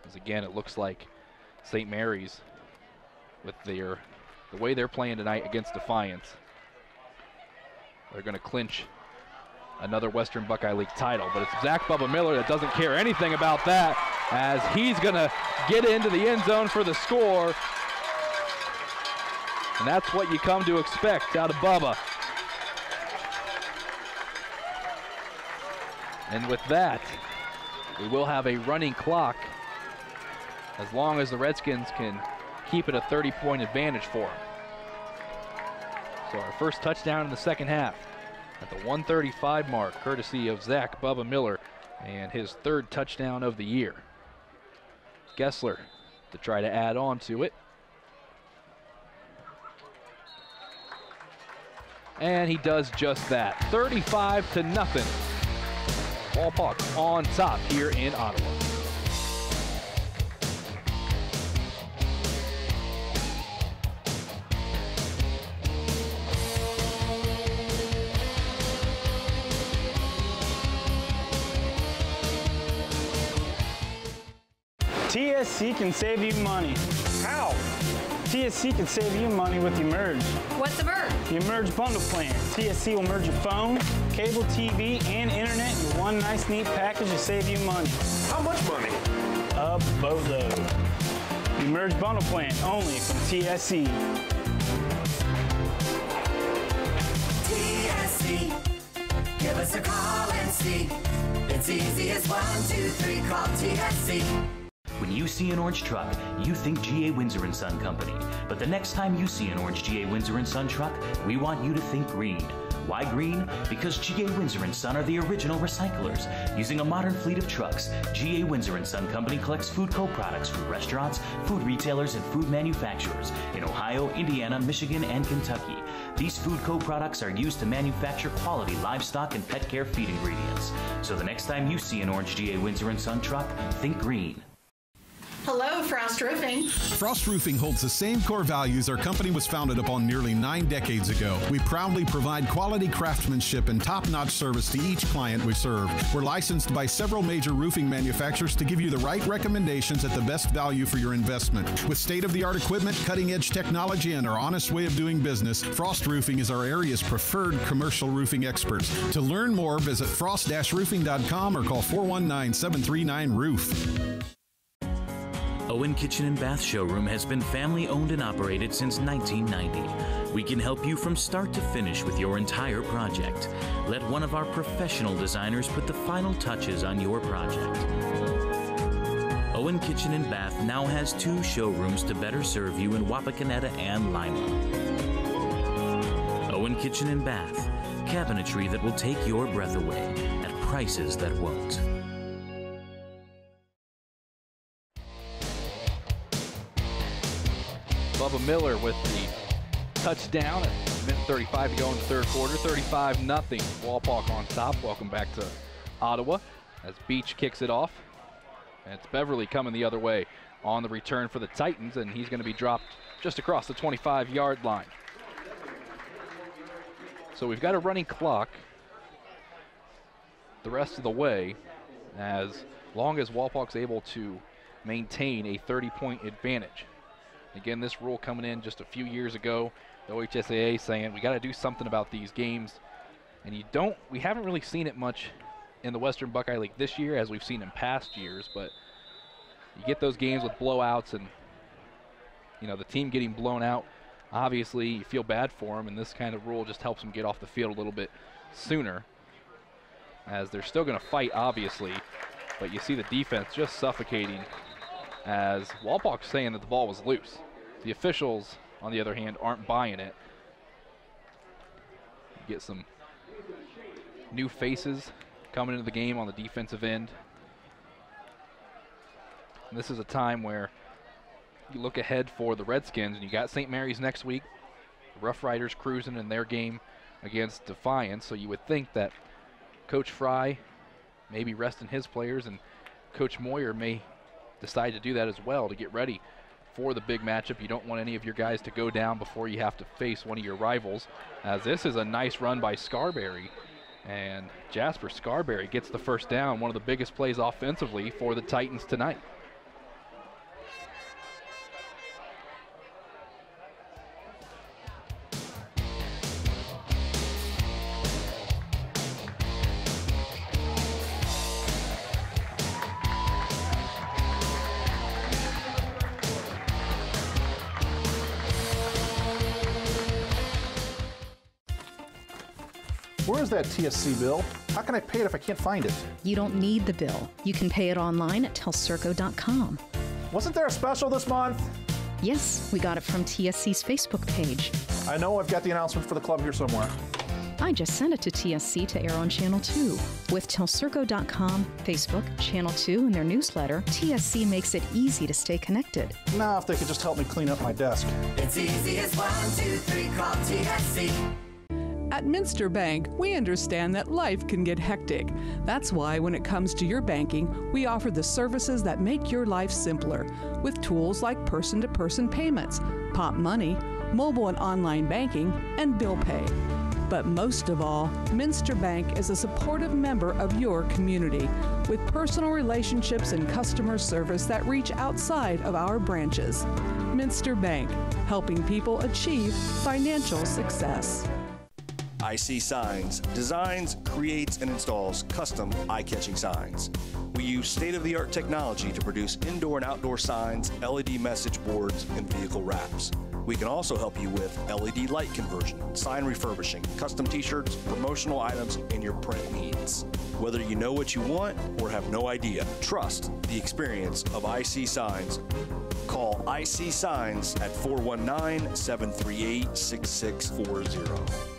As again, it looks like St. Mary's, with the way they're playing tonight against Defiance, they're going to clinch another Western Buckeye League title. But it's Zach Bubba Miller that doesn't care anything about that, as he's going to get into the end zone for the score. And that's what you come to expect out of Bubba. And with that, we will have a running clock as long as the Redskins can keep it a 30-point advantage for them. So our first touchdown in the 2nd half at the 1:35 mark, courtesy of Zach Bubba Miller, and his 3rd touchdown of the year. Gessler to try to add on to it. And he does just that. 35-0. Walpock on top here in Ottawa. TSC can save you money. How? TSC can save you money with Emerge. What's the merge? The Emerge bundle plan. TSC will merge your phone, cable TV, and internet in one nice, neat package to save you money. How much money? A boatload. The Emerge bundle plan, only from TSC. TSC, give us a call and see. It's easy as 1, 2, 3, call TSC. When you see an orange truck, you think GA Windsor & Son Company. But the next time you see an orange GA Windsor & Son truck, we want you to think green. Why green? Because GA Windsor & Son are the original recyclers. Using a modern fleet of trucks, GA Windsor & Son Company collects food co-products from restaurants, food retailers, and food manufacturers in Ohio, Indiana, Michigan, and Kentucky. These food co-products are used to manufacture quality livestock and pet care feed ingredients. So the next time you see an orange GA Windsor & Son truck, think green. Hello, Frost Roofing. Frost Roofing holds the same core values our company was founded upon nearly 9 decades ago. We proudly provide quality craftsmanship and top-notch service to each client we serve. We're licensed by several major roofing manufacturers to give you the right recommendations at the best value for your investment. With state-of-the-art equipment, cutting-edge technology, and our honest way of doing business, Frost Roofing is our area's preferred commercial roofing experts. To learn more, visit frost-roofing.com or call 419-739-ROOF. Owen Kitchen and Bath Showroom has been family owned and operated since 1990. We can help you from start to finish with your entire project. Let one of our professional designers put the final touches on your project. Owen Kitchen and Bath now has 2 showrooms to better serve you in Wapakoneta and Lima. Owen Kitchen and Bath, cabinetry that will take your breath away at prices that won't. Bubba Miller with the touchdown at minute 35 to go in the third quarter. 35-0. Walpock on top. Welcome back to Ottawa as Beach kicks it off. And it's Beverly coming the other way on the return for the Titans, and he's going to be dropped just across the 25-yard line. So we've got a running clock the rest of the way, as long as Walpock's able to maintain a 30-point advantage. Again, this rule coming in just a few years ago, the OHSAA saying we got to do something about these games, and we haven't really seen it much in the Western Buckeye League this year as we've seen in past years, but you get those games with blowouts and the team getting blown out, obviously you feel bad for them, and this kind of rule just helps them get off the field a little bit sooner, as they're still going to fight obviously, but you see the defense just suffocating as Walpock's saying that the ball was loose. The officials, on the other hand, aren't buying it. You get some new faces coming into the game on the defensive end. And this is a time where you look ahead for the Redskins, and you got St. Mary's next week. The Rough Riders cruising in their game against Defiance, so you would think that Coach Fry may be resting his players, and Coach Moyer may decide to do that as well to get ready for the big matchup. You don't want any of your guys to go down before you have to face one of your rivals, as this is a nice run by Scarberry, and Jasper Scarberry gets the first down, one of the biggest plays offensively for the Titans tonight. Where is that TSC bill? How can I pay it if I can't find it? You don't need the bill. You can pay it online at telcirco.com. Wasn't there a special this month? Yes, we got it from TSC's Facebook page. I know I've got the announcement for the club here somewhere. I just sent it to TSC to air on Channel 2. With telcirco.com, Facebook, Channel 2, and their newsletter, TSC makes it easy to stay connected. Now, if they could just help me clean up my desk. It's easy as 1, 2, 3, call TSC. At Minster Bank, we understand that life can get hectic. That's why when it comes to your banking, we offer the services that make your life simpler, with tools like person-to-person payments, Pop Money, mobile and online banking, and bill pay. But most of all, Minster Bank is a supportive member of your community, with personal relationships and customer service that reach outside of our branches. Minster Bank, helping people achieve financial success. IC Signs designs, creates, and installs custom eye-catching signs. We use state-of-the-art technology to produce indoor and outdoor signs, LED message boards, and vehicle wraps. We can also help you with LED light conversion, sign refurbishing, custom t-shirts, promotional items, and your print needs. Whether you know what you want or have no idea, trust the experience of IC Signs. Call IC Signs at 419-738-6640.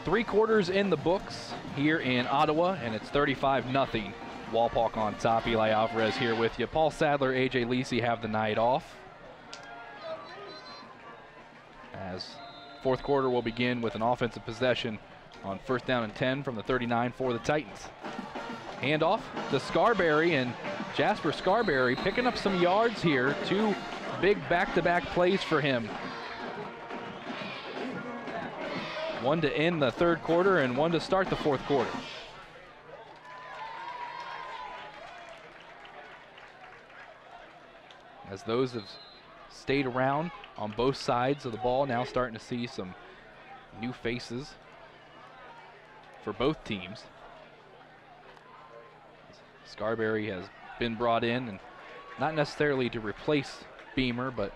Three quarters in the books here in Ottawa, and it's 35-0. Walpock on top. Eli Alvarez here with you. Paul Sadler, AJ Lisi have the night off. As fourth quarter will begin with an offensive possession on 1st down and 10 from the 39 for the Titans. Handoff to Scarberry, and Jasper Scarberry picking up some yards here. Two big back-to-back plays for him. One to end the third quarter and one to start the fourth quarter. As those have stayed around on both sides of the ball, now starting to see some new faces for both teams. Scarberry has been brought in, and not necessarily to replace Beamer, but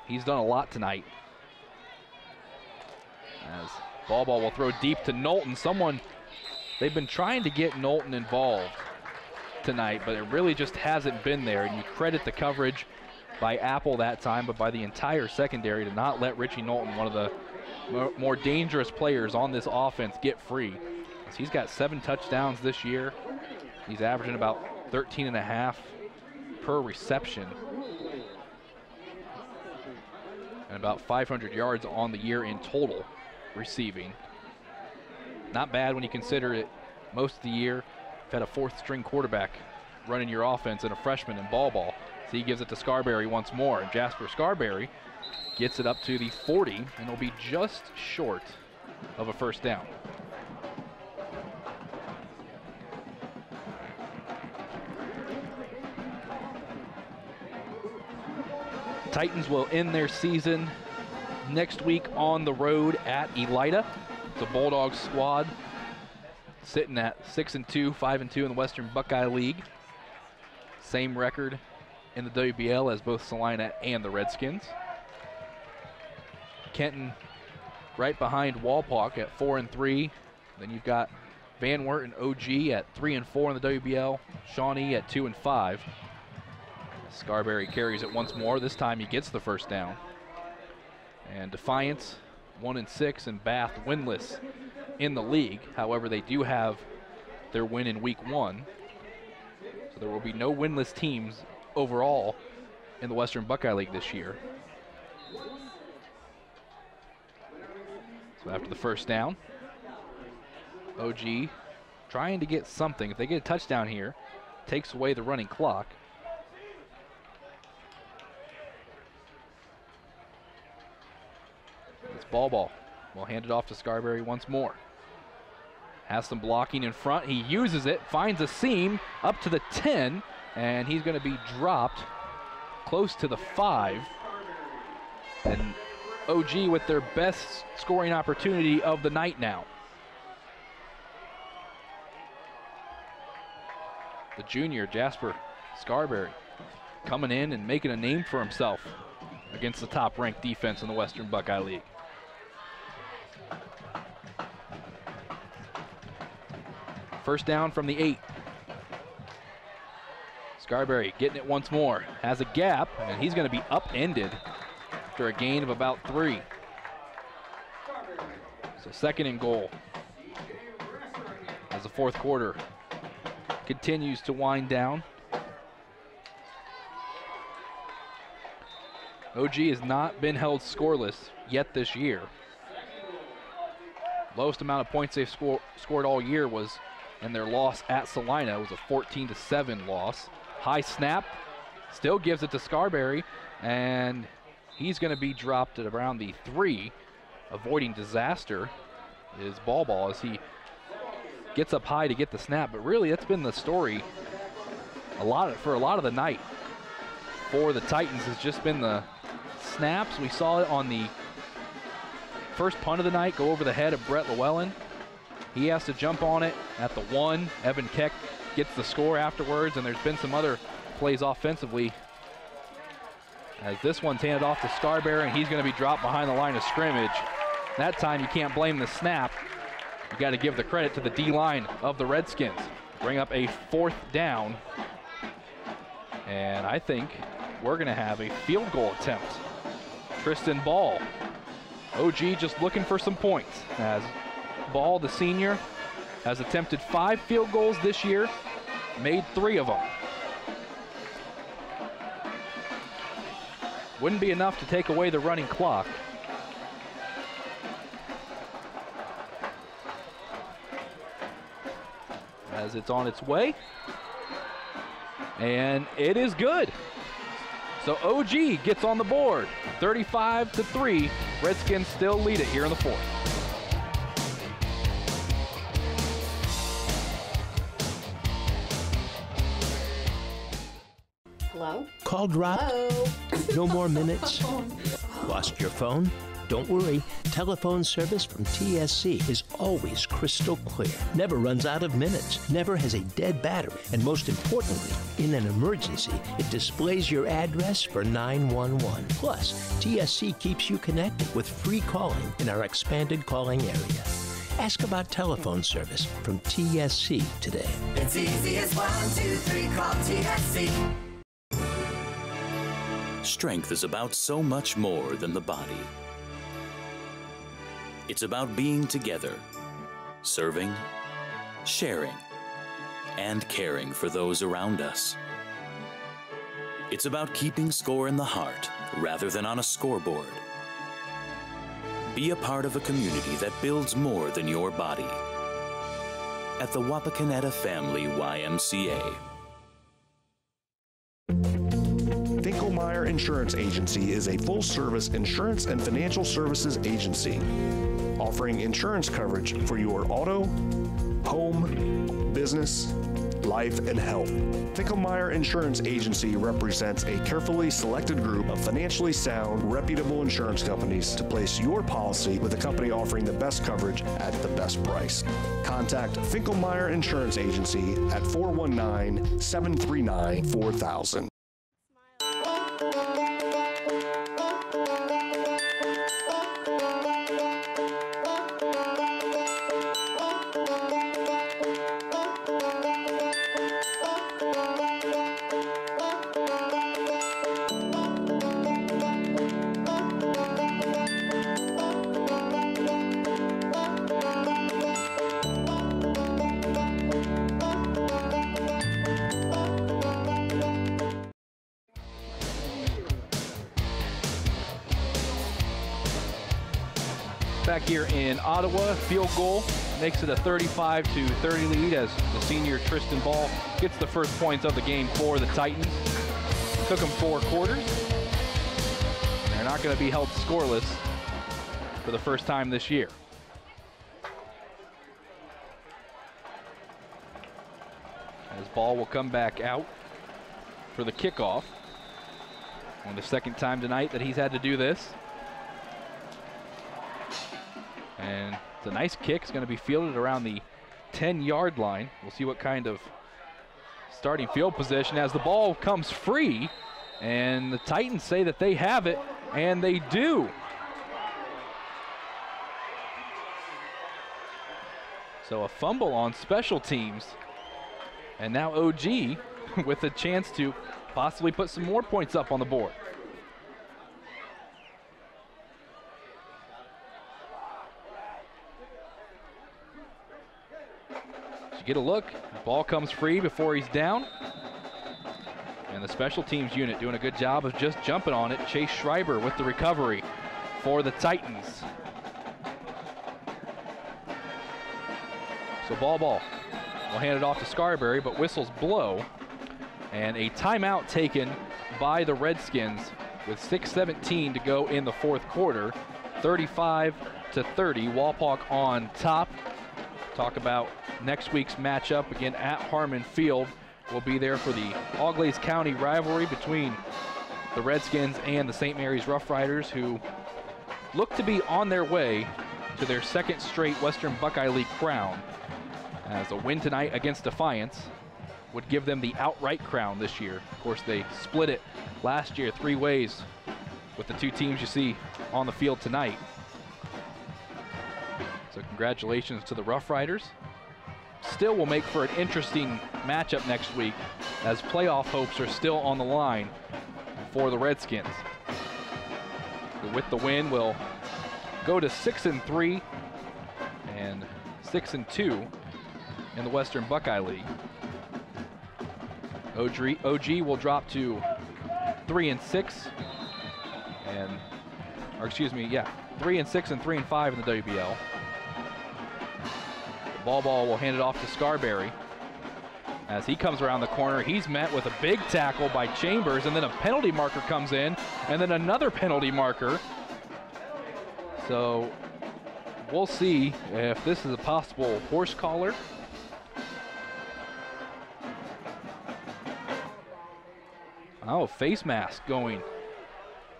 he's done a lot tonight. As Ball will throw deep to Knowlton. They've been trying to get Knowlton involved tonight, but it really just hasn't been there. And you credit the coverage by Apple that time, but by the entire secondary to not let Richie Knowlton, one of the more dangerous players on this offense, get free. As he's got 7 touchdowns this year. He's averaging about 13.5 per reception. And about 500 yards on the year in total receiving. Not bad when you consider it. Most of the year, you've had a 4th-string quarterback running your offense and a freshman in Ball. So he gives it to Scarberry once more. And Jasper Scarberry gets it up to the 40, and will be just short of a 1st down. Titans will end their season next week on the road at Elida. The Bulldogs squad sitting at 6-2, 5-2 in the Western Buckeye League. Same record in the WBL as both Salina and the Redskins. Kenton right behind Walpock at 4-3. Then you've got Van Wert and OG at 3-4 in the WBL. Shawnee at 2-5. Scarberry carries it once more. This time he gets the 1st down. And Defiance 1-6, and Bath winless in the league. However, they do have their win in week 1. So there will be no winless teams overall in the Western Buckeye League this year. So after the 1st down, OG trying to get something. If they get a touchdown here, takes away the running clock. It's Ball. We'll hand it off to Scarberry once more. Has some blocking in front. He uses it, finds a seam up to the 10, and he's going to be dropped close to the 5. And OG with their best scoring opportunity of the night now. The junior, Jasper Scarberry, coming in and making a name for himself against the top-ranked defense in the Western Buckeye League. First down from the 8. Scarberry getting it once more. Has a gap, and he's going to be upended after a gain of about 3. So 2nd and goal as the fourth quarter continues to wind down. OG has not been held scoreless yet this year. Lowest amount of points they've scored all year was in their loss at Salina. It was a 14-7 loss. High snap, Still gives it to Scarberry, and he's going to be dropped at around the 3. Avoiding disaster is Ball as he gets up high to get the snap. But really, that's been the story for a lot of the night for the Titans. Has just been the snaps. We saw it on the first punt of the night go over the head of Brett Llewellyn. He has to jump on it at the 1. Evan Keck gets the score afterwards, and there's been some other plays offensively. As this one's handed off to Scarberry, and he's going to be dropped behind the line of scrimmage. That time you can't blame the snap. You got to give the credit to the D-line of the Redskins. Bring up a 4th down. And I think we're going to have a field goal attempt. Tristan Ball. OG just looking for some points, as Ball, the senior, has attempted 5 field goals this year, made 3 of them. Wouldn't be enough to take away the running clock. As it's on its way. And it is good. So OG gets on the board. 35-3. Redskins still lead it here in the 4th. Hello? Call dropped? Hello? No more minutes? Lost your phone? Don't worry. Telephone service from TSC is always crystal clear. Never runs out of minutes. Never has a dead battery. And most importantly, in an emergency, it displays your address for 911. Plus, TSC keeps you connected with free calling in our expanded calling area. Ask about telephone service from TSC today. It's easy as 1, 2, 3, call TSC. Strength is about so much more than the body. It's about being together, serving, sharing, and caring for those around us. It's about keeping score in the heart rather than on a scoreboard. Be a part of a community that builds more than your body. At the Wapakoneta Family YMCA. Finkelmeyer Insurance Agency is a full-service insurance and financial services agency, offering insurance coverage for your auto, home, business, life, and health. Finkelmeyer Insurance Agency represents a carefully selected group of financially sound, reputable insurance companies to place your policy with a company offering the best coverage at the best price. Contact Finkelmeyer Insurance Agency at 419-739-4000. Back here in Ottawa, field goal makes it a 35-30 lead as the senior Tristan Ball gets the first points of the game for the Titans. Took them 4 quarters. They're not going to be held scoreless for the first time this year. As Ball will come back out for the kickoff. And the second time tonight that he's had to do this. And it's a nice kick. It's going to be fielded around the 10-yard line. We'll see what kind of starting field position as the ball comes free. And the Titans say that they have it, and they do. So a fumble on special teams. And now OG with a chance to possibly put some more points up on the board. Get a look. The ball comes free before he's down. And the special teams unit doing a good job of just jumping on it. Chase Schreiber with the recovery for the Titans. So Ball will hand it off to Scarberry, but whistles blow. And a timeout taken by the Redskins with 6:17 to go in the fourth quarter. 35-30, Wapak on top. Talk about next week's matchup again at Harmon Field. We'll be there for the Auglaize County rivalry between the Redskins and the St. Mary's Rough Riders, who look to be on their way to their second straight Western Buckeye League crown, as a win tonight against Defiance would give them the outright crown this year. Of course, they split it last year 3 ways with the 2 teams you see on the field tonight. So congratulations to the Rough Riders. Still will make for an interesting matchup next week, as playoff hopes are still on the line for the Redskins. With the win, will go to 6-3 and 6-2 in the Western Buckeye League. OG will drop to 3-6 and, or excuse me, yeah, 3-6 and 3-5 in the WBL. Ball will hand it off to Scarberry. As he comes around the corner, he's met with a big tackle by Chambers, and then a penalty marker comes in, and then another penalty marker. So we'll see if this is a possible horse collar. Oh, face mask going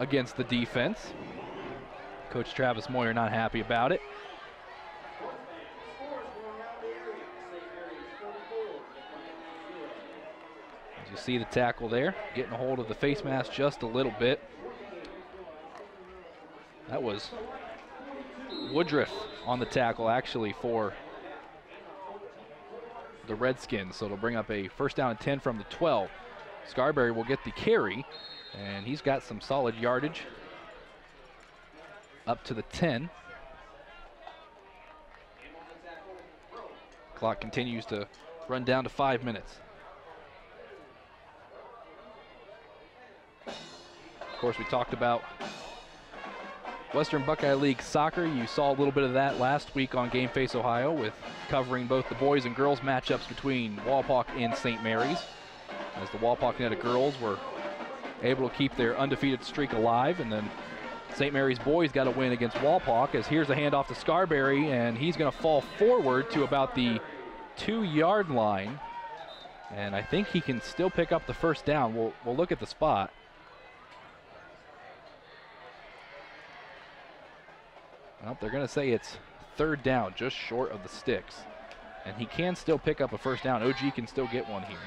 against the defense. Coach Travis Moyer not happy about it. As you see the tackle there, getting a hold of the face mask just a little bit. That was Woodruff on the tackle actually for the Redskins, so it'll bring up a first down and 10 from the 12. Scarberry will get the carry, and he's got some solid yardage up to the 10. Clock continues to run down to 5 minutes. Of course, we talked about Western Buckeye League soccer. You saw a little bit of that last week on Game Face Ohio with covering both the boys and girls matchups between Wapak and St. Mary's, as the Wapakoneta girls were able to keep their undefeated streak alive, and then St. Mary's boys got a win against Wapak, as here's a handoff to Scarberry, and he's going to fall forward to about the 2-yard line, and I think he can still pick up the first down. We'll look at the spot. Well, they're going to say it's 3rd down, just short of the sticks, and he can still pick up a first down. OG can still get one here.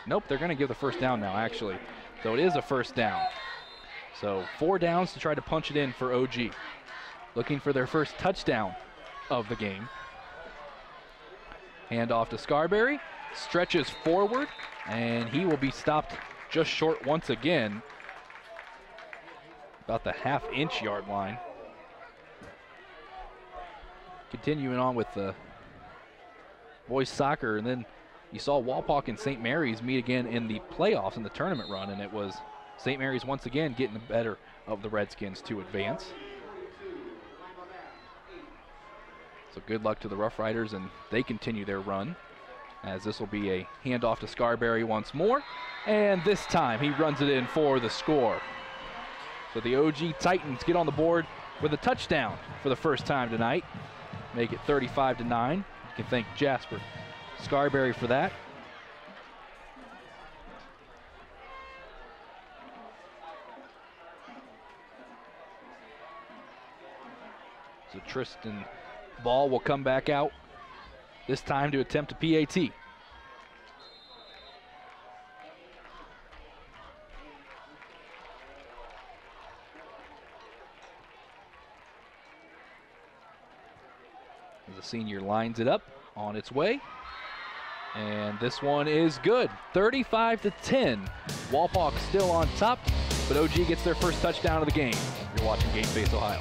Nope, they're going to give the first down now, actually. So it is a first down. So 4 downs to try to punch it in for OG. Looking for their first touchdown of the game. Hand off to Scarberry. Stretches forward, and he will be stopped just short once again. About the half-inch yard line. Continuing on with the boys soccer, and then you saw Wapak and St. Mary's meet again in the playoffs in the tournament run, and it was St. Mary's once again getting the better of the Redskins to advance. So good luck to the Rough Riders, and they continue their run, as this will be a handoff to Scarberry once more, and this time he runs it in for the score. So the OG Titans get on the board with a touchdown for the first time tonight. Make it 35-9. You can thank Jasper Scarberry for that. So Tristan Ball will come back out, this time to attempt a PAT. The senior lines it up on its way, and this one is good. 35-10. Wapak still on top, but OG gets their first touchdown of the game. You're watching Game Face Ohio.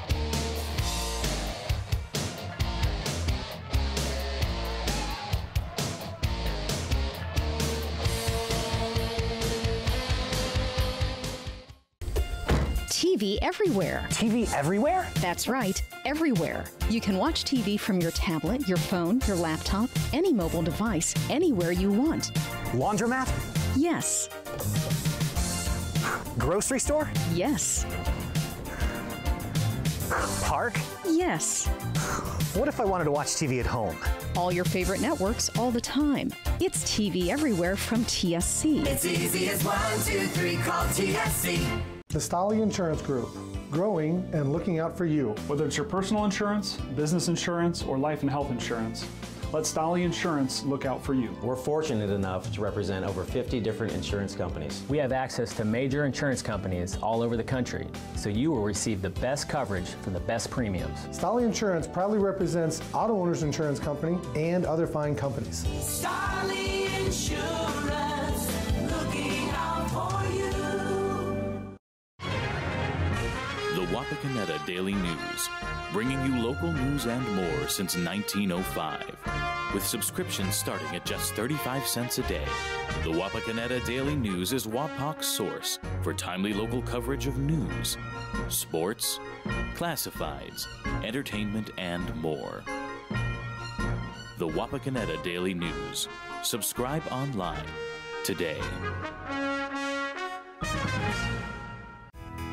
TV everywhere. TV everywhere? That's right, everywhere. You can watch TV from your tablet, your phone, your laptop, any mobile device, anywhere you want. Laundromat? Yes. Grocery store? Yes. Park? Yes. What if I wanted to watch TV at home? All your favorite networks all the time. It's TV everywhere from TSC. It's easy as 1, 2, 3, call TSC. The Stolly Insurance Group, growing and looking out for you. Whether it's your personal insurance, business insurance, or life and health insurance, let Stolly Insurance look out for you. We're fortunate enough to represent over 50 different insurance companies. We have access to major insurance companies all over the country, so you will receive the best coverage for the best premiums. Stolly Insurance proudly represents Auto Owners Insurance Company and other fine companies. Stolly Insurance, looking out for you. The Wapakoneta Daily News, bringing you local news and more since 1905. With subscriptions starting at just 35 cents a day, the Wapakoneta Daily News is Wapak's source for timely local coverage of news, sports, classifieds, entertainment, and more. The Wapakoneta Daily News. Subscribe online today.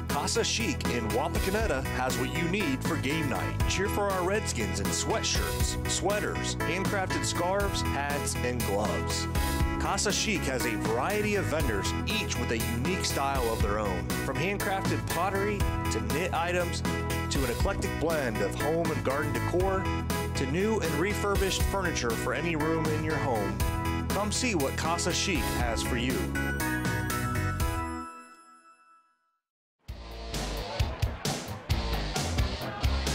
Casa Chic in Wapakoneta has what you need for game night. Cheer for our Redskins in sweatshirts, sweaters, handcrafted scarves, hats, and gloves. Casa Chic has a variety of vendors, each with a unique style of their own. From handcrafted pottery to knit items to an eclectic blend of home and garden decor to new and refurbished furniture for any room in your home. Come see what Casa Chic has for you.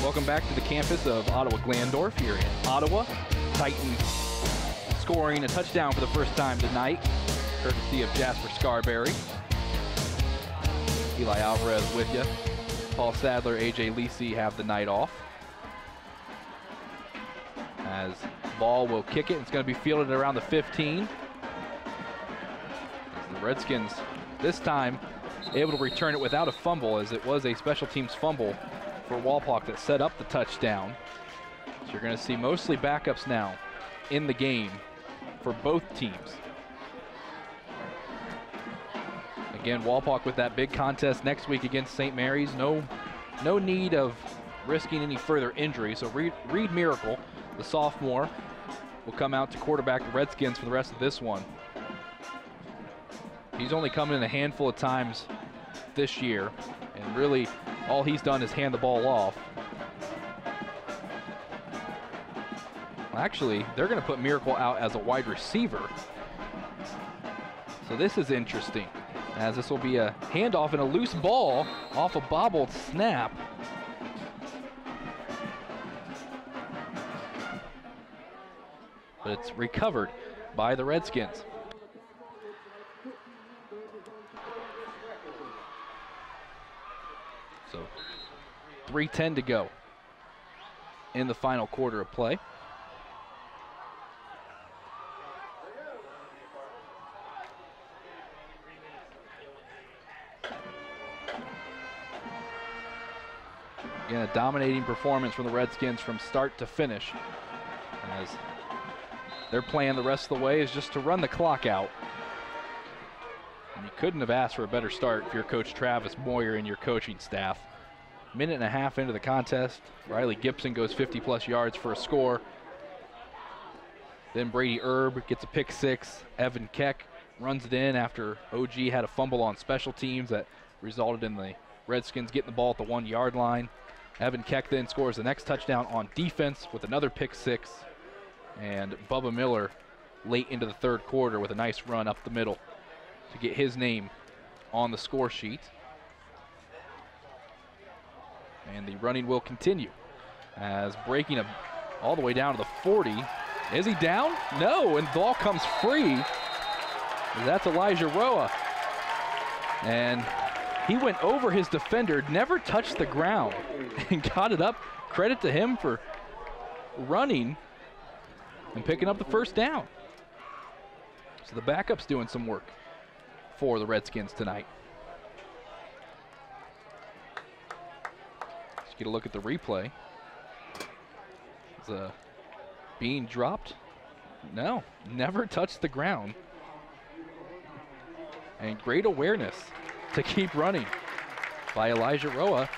Welcome back to the campus of Ottawa-Glandorf here in Ottawa. Titans scoring a touchdown for the first time tonight, courtesy of Jasper Scarberry. Eli Alvarez with you. Paul Sadler, AJ Lisi have the night off. As Ball will kick it, it's going to be fielded around the 15. As the Redskins this time able to return it without a fumble, as it was a special teams fumble for Walpock that set up the touchdown. So you're going to see mostly backups now in the game for both teams. Again, Walpock with that big contest next week against St. Mary's. No need of risking any further injury. So Reed Miracle, the sophomore, will come out to quarterback the Redskins for the rest of this one. He's only come in a handful of times this year, and really all he's done is hand the ball off. Well, actually, they're going to put Miracle out as a wide receiver. So this is interesting, as this will be a handoff and a loose ball off a bobbled snap. But it's recovered by the Redskins. So 3:10 to go in the final quarter of play. Again, a dominating performance from the Redskins from start to finish, as their plan the rest of the way is just to run the clock out. And you couldn't have asked for a better start if you're Coach Travis Moyer and your coaching staff. Minute and a half into the contest, Riley Gibson goes 50-plus yards for a score. Then Brady Erb gets a pick six. Evan Keck runs it in after OG had a fumble on special teams that resulted in the Redskins getting the ball at the 1-yard line. Evan Keck then scores the next touchdown on defense with another pick six. And Bubba Miller late into the third quarter with a nice run up the middle to get his name on the score sheet. And the running will continue as breaking all the way down to the 40. Is he down? No, and the ball comes free. That's Elijah Roa. And he went over his defender, never touched the ground, and got it up. Credit to him for running and picking up the first down. So the backup's doing some work for the Redskins tonight. Let's get a look at the replay. Is being dropped? No, never touched the ground. And great awareness to keep running by Elijah Roa.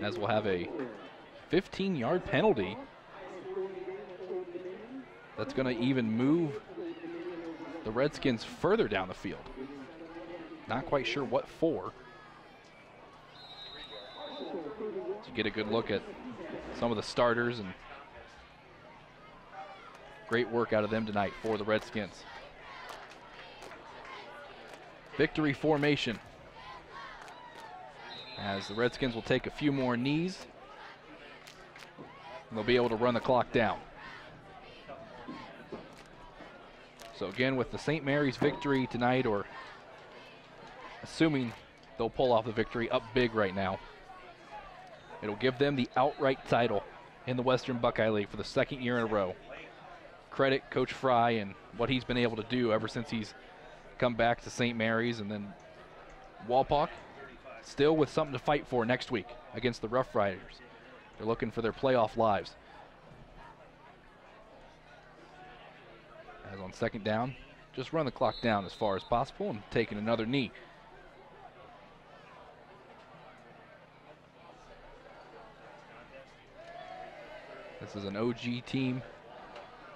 As we'll have a 15-yard penalty. That's going to even move the Redskins further down the field. Not quite sure what for. To get a good look at some of the starters, and great work out of them tonight for the Redskins. Victory formation, as the Redskins will take a few more knees, and they'll be able to run the clock down. So again, with the St. Mary's victory tonight, or assuming they'll pull off the victory, up big right now, it'll give them the outright title in the Western Buckeye League for the second year in a row. Credit Coach Fry and what he's been able to do ever since he's come back to St. Mary's. And then Wapak still with something to fight for next week against the Rough Riders. They're looking for their playoff lives. As on second down, just run the clock down as far as possible and taking another knee. This is an OG team.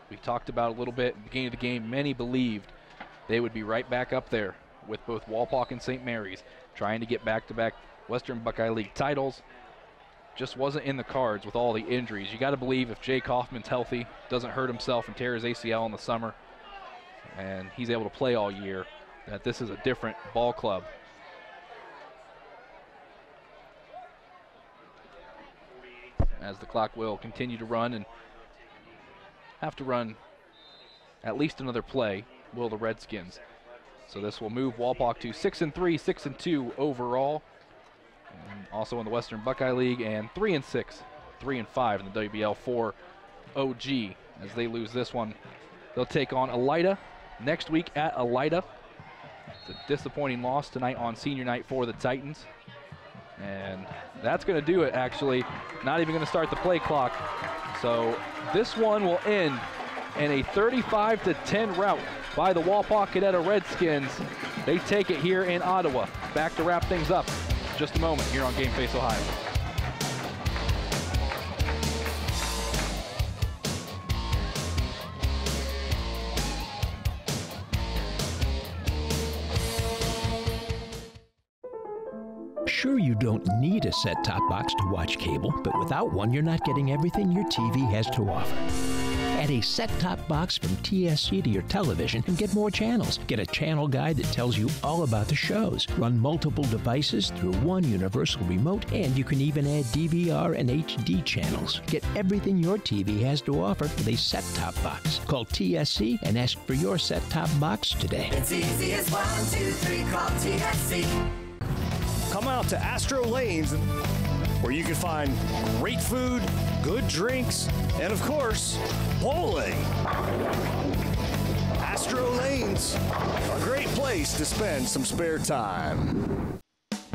We talked about a little bit at the beginning of the game. Many believed they would be right back up there with both Wapak and St. Mary's, trying to get back-to-back Western Buckeye League titles. Just wasn't in the cards with all the injuries. You got to believe if Jay Kaufman's healthy, doesn't hurt himself and tear his ACL in the summer, and he's able to play all year, that this is a different ball club. As the clock will continue to run, and have to run at least another play, will the Redskins. So this will move Wapak to 6-3, 6-2 overall, and also in the Western Buckeye League, and 3-6, 3-5 in the WBL for OG. As they lose this one, they'll take on Elida next week at Elida. It's a disappointing loss tonight on senior night for the Titans. And that's going to do it, actually. Not even going to start the play clock. So this one will end in a 35-10 rout by the Wapakoneta Redskins. They take it here in Ottawa. Back to wrap things up in just a moment here on Game Face Ohio. Sure, you don't need a set-top box to watch cable, but without one, you're not getting everything your TV has to offer. Add a set-top box from TSC to your television and get more channels. Get a channel guide that tells you all about the shows. Run multiple devices through one universal remote, and you can even add DVR and HD channels. Get everything your TV has to offer with a set-top box. Call TSC and ask for your set-top box today. It's easy as 1, 2, 3, call TSC. Come out to Astro Lanes, where you can find great food, good drinks, and of course, bowling. Astro Lanes, a great place to spend some spare time.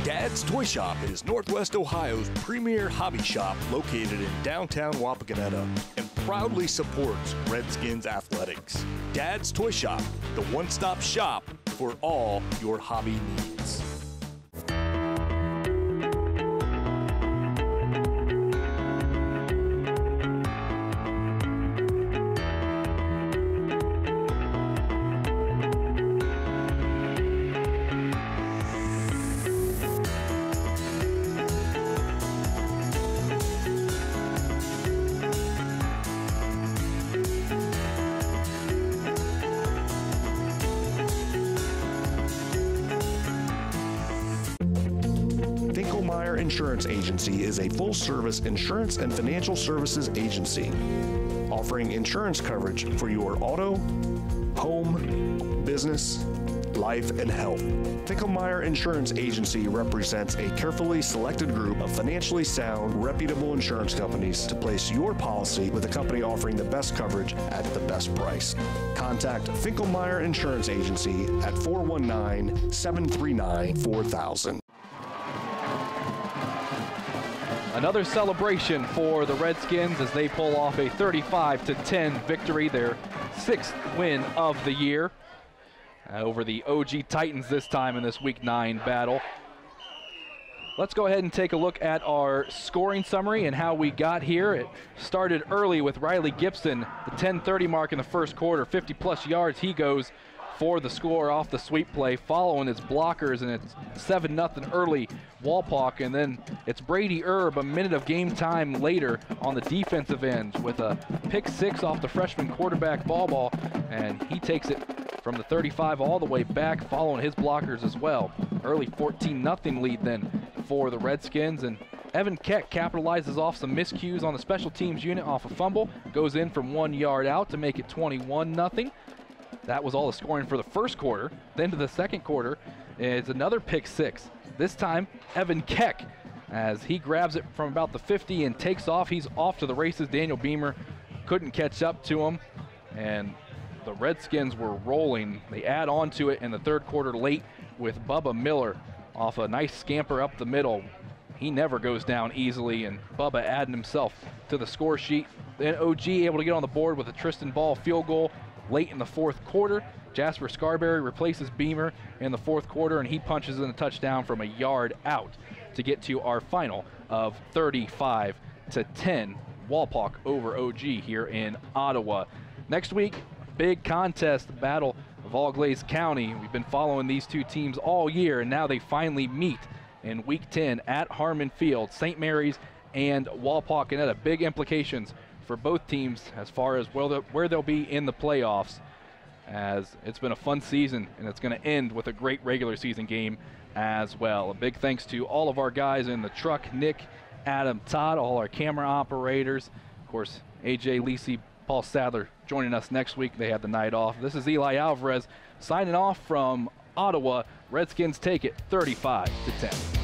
Dad's Toy Shop is Northwest Ohio's premier hobby shop located in downtown Wapakoneta and proudly supports Redskins athletics. Dad's Toy Shop, the one-stop shop for all your hobby needs. Insurance Agency is a full-service insurance and financial services agency offering insurance coverage for your auto, home, business, life, and health. Finkelmeyer Insurance Agency represents a carefully selected group of financially sound, reputable insurance companies to place your policy with a company offering the best coverage at the best price. Contact Finkelmeyer Insurance Agency at 419-739-4000. Another celebration for the Redskins as they pull off a 35-10 victory, their 6th win of the year over the OG Titans this time in this Week 9 battle. Let's go ahead and take a look at our scoring summary and how we got here. It started early with Riley Gibson, the 10:30 mark in the first quarter, 50-plus yards. He goes for the score off the sweep play, following his blockers, and it's 7-0 early Walpock. And then it's Brady Erb a minute of game time later on the defensive end with a pick 6 off the freshman quarterback Ball, and he takes it from the 35 all the way back, following his blockers as well. Early 14-0 lead then for the Redskins, and Evan Keck capitalizes off some miscues on the special teams unit off a fumble, goes in from 1 yard out to make it 21-0. That was all the scoring for the first quarter. Then to the second quarter, it's another pick 6. This time, Evan Keck, as he grabs it from about the 50 and takes off. He's off to the races. Daniel Beamer couldn't catch up to him, and the Redskins were rolling. They add on to it in the third quarter late with Bubba Miller off a nice scamper up the middle. He never goes down easily, and Bubba adding himself to the score sheet. Then OG able to get on the board with a Tristan Ball field goal late in the fourth quarter. Jasper Scarberry replaces Beamer in the fourth quarter, and he punches in a touchdown from a yard out to get to our final of 35-10. Walpock over OG here in Ottawa. Next week, big contest, battle of All-Glaze County. We've been following these two teams all year, and now they finally meet in Week 10 at Harmon Field. St. Mary's and Wapakoneta. Big implications for both teams as far as where they'll be in the playoffs, as it's been a fun season, and it's going to end with a great regular season game as well. A big thanks to all of our guys in the truck, Nick, Adam, Todd, all our camera operators. Of course, AJ, Lisi, Paul Sadler joining us next week. They had the night off. This is Eli Alvarez signing off from Ottawa. Redskins take it 35-10.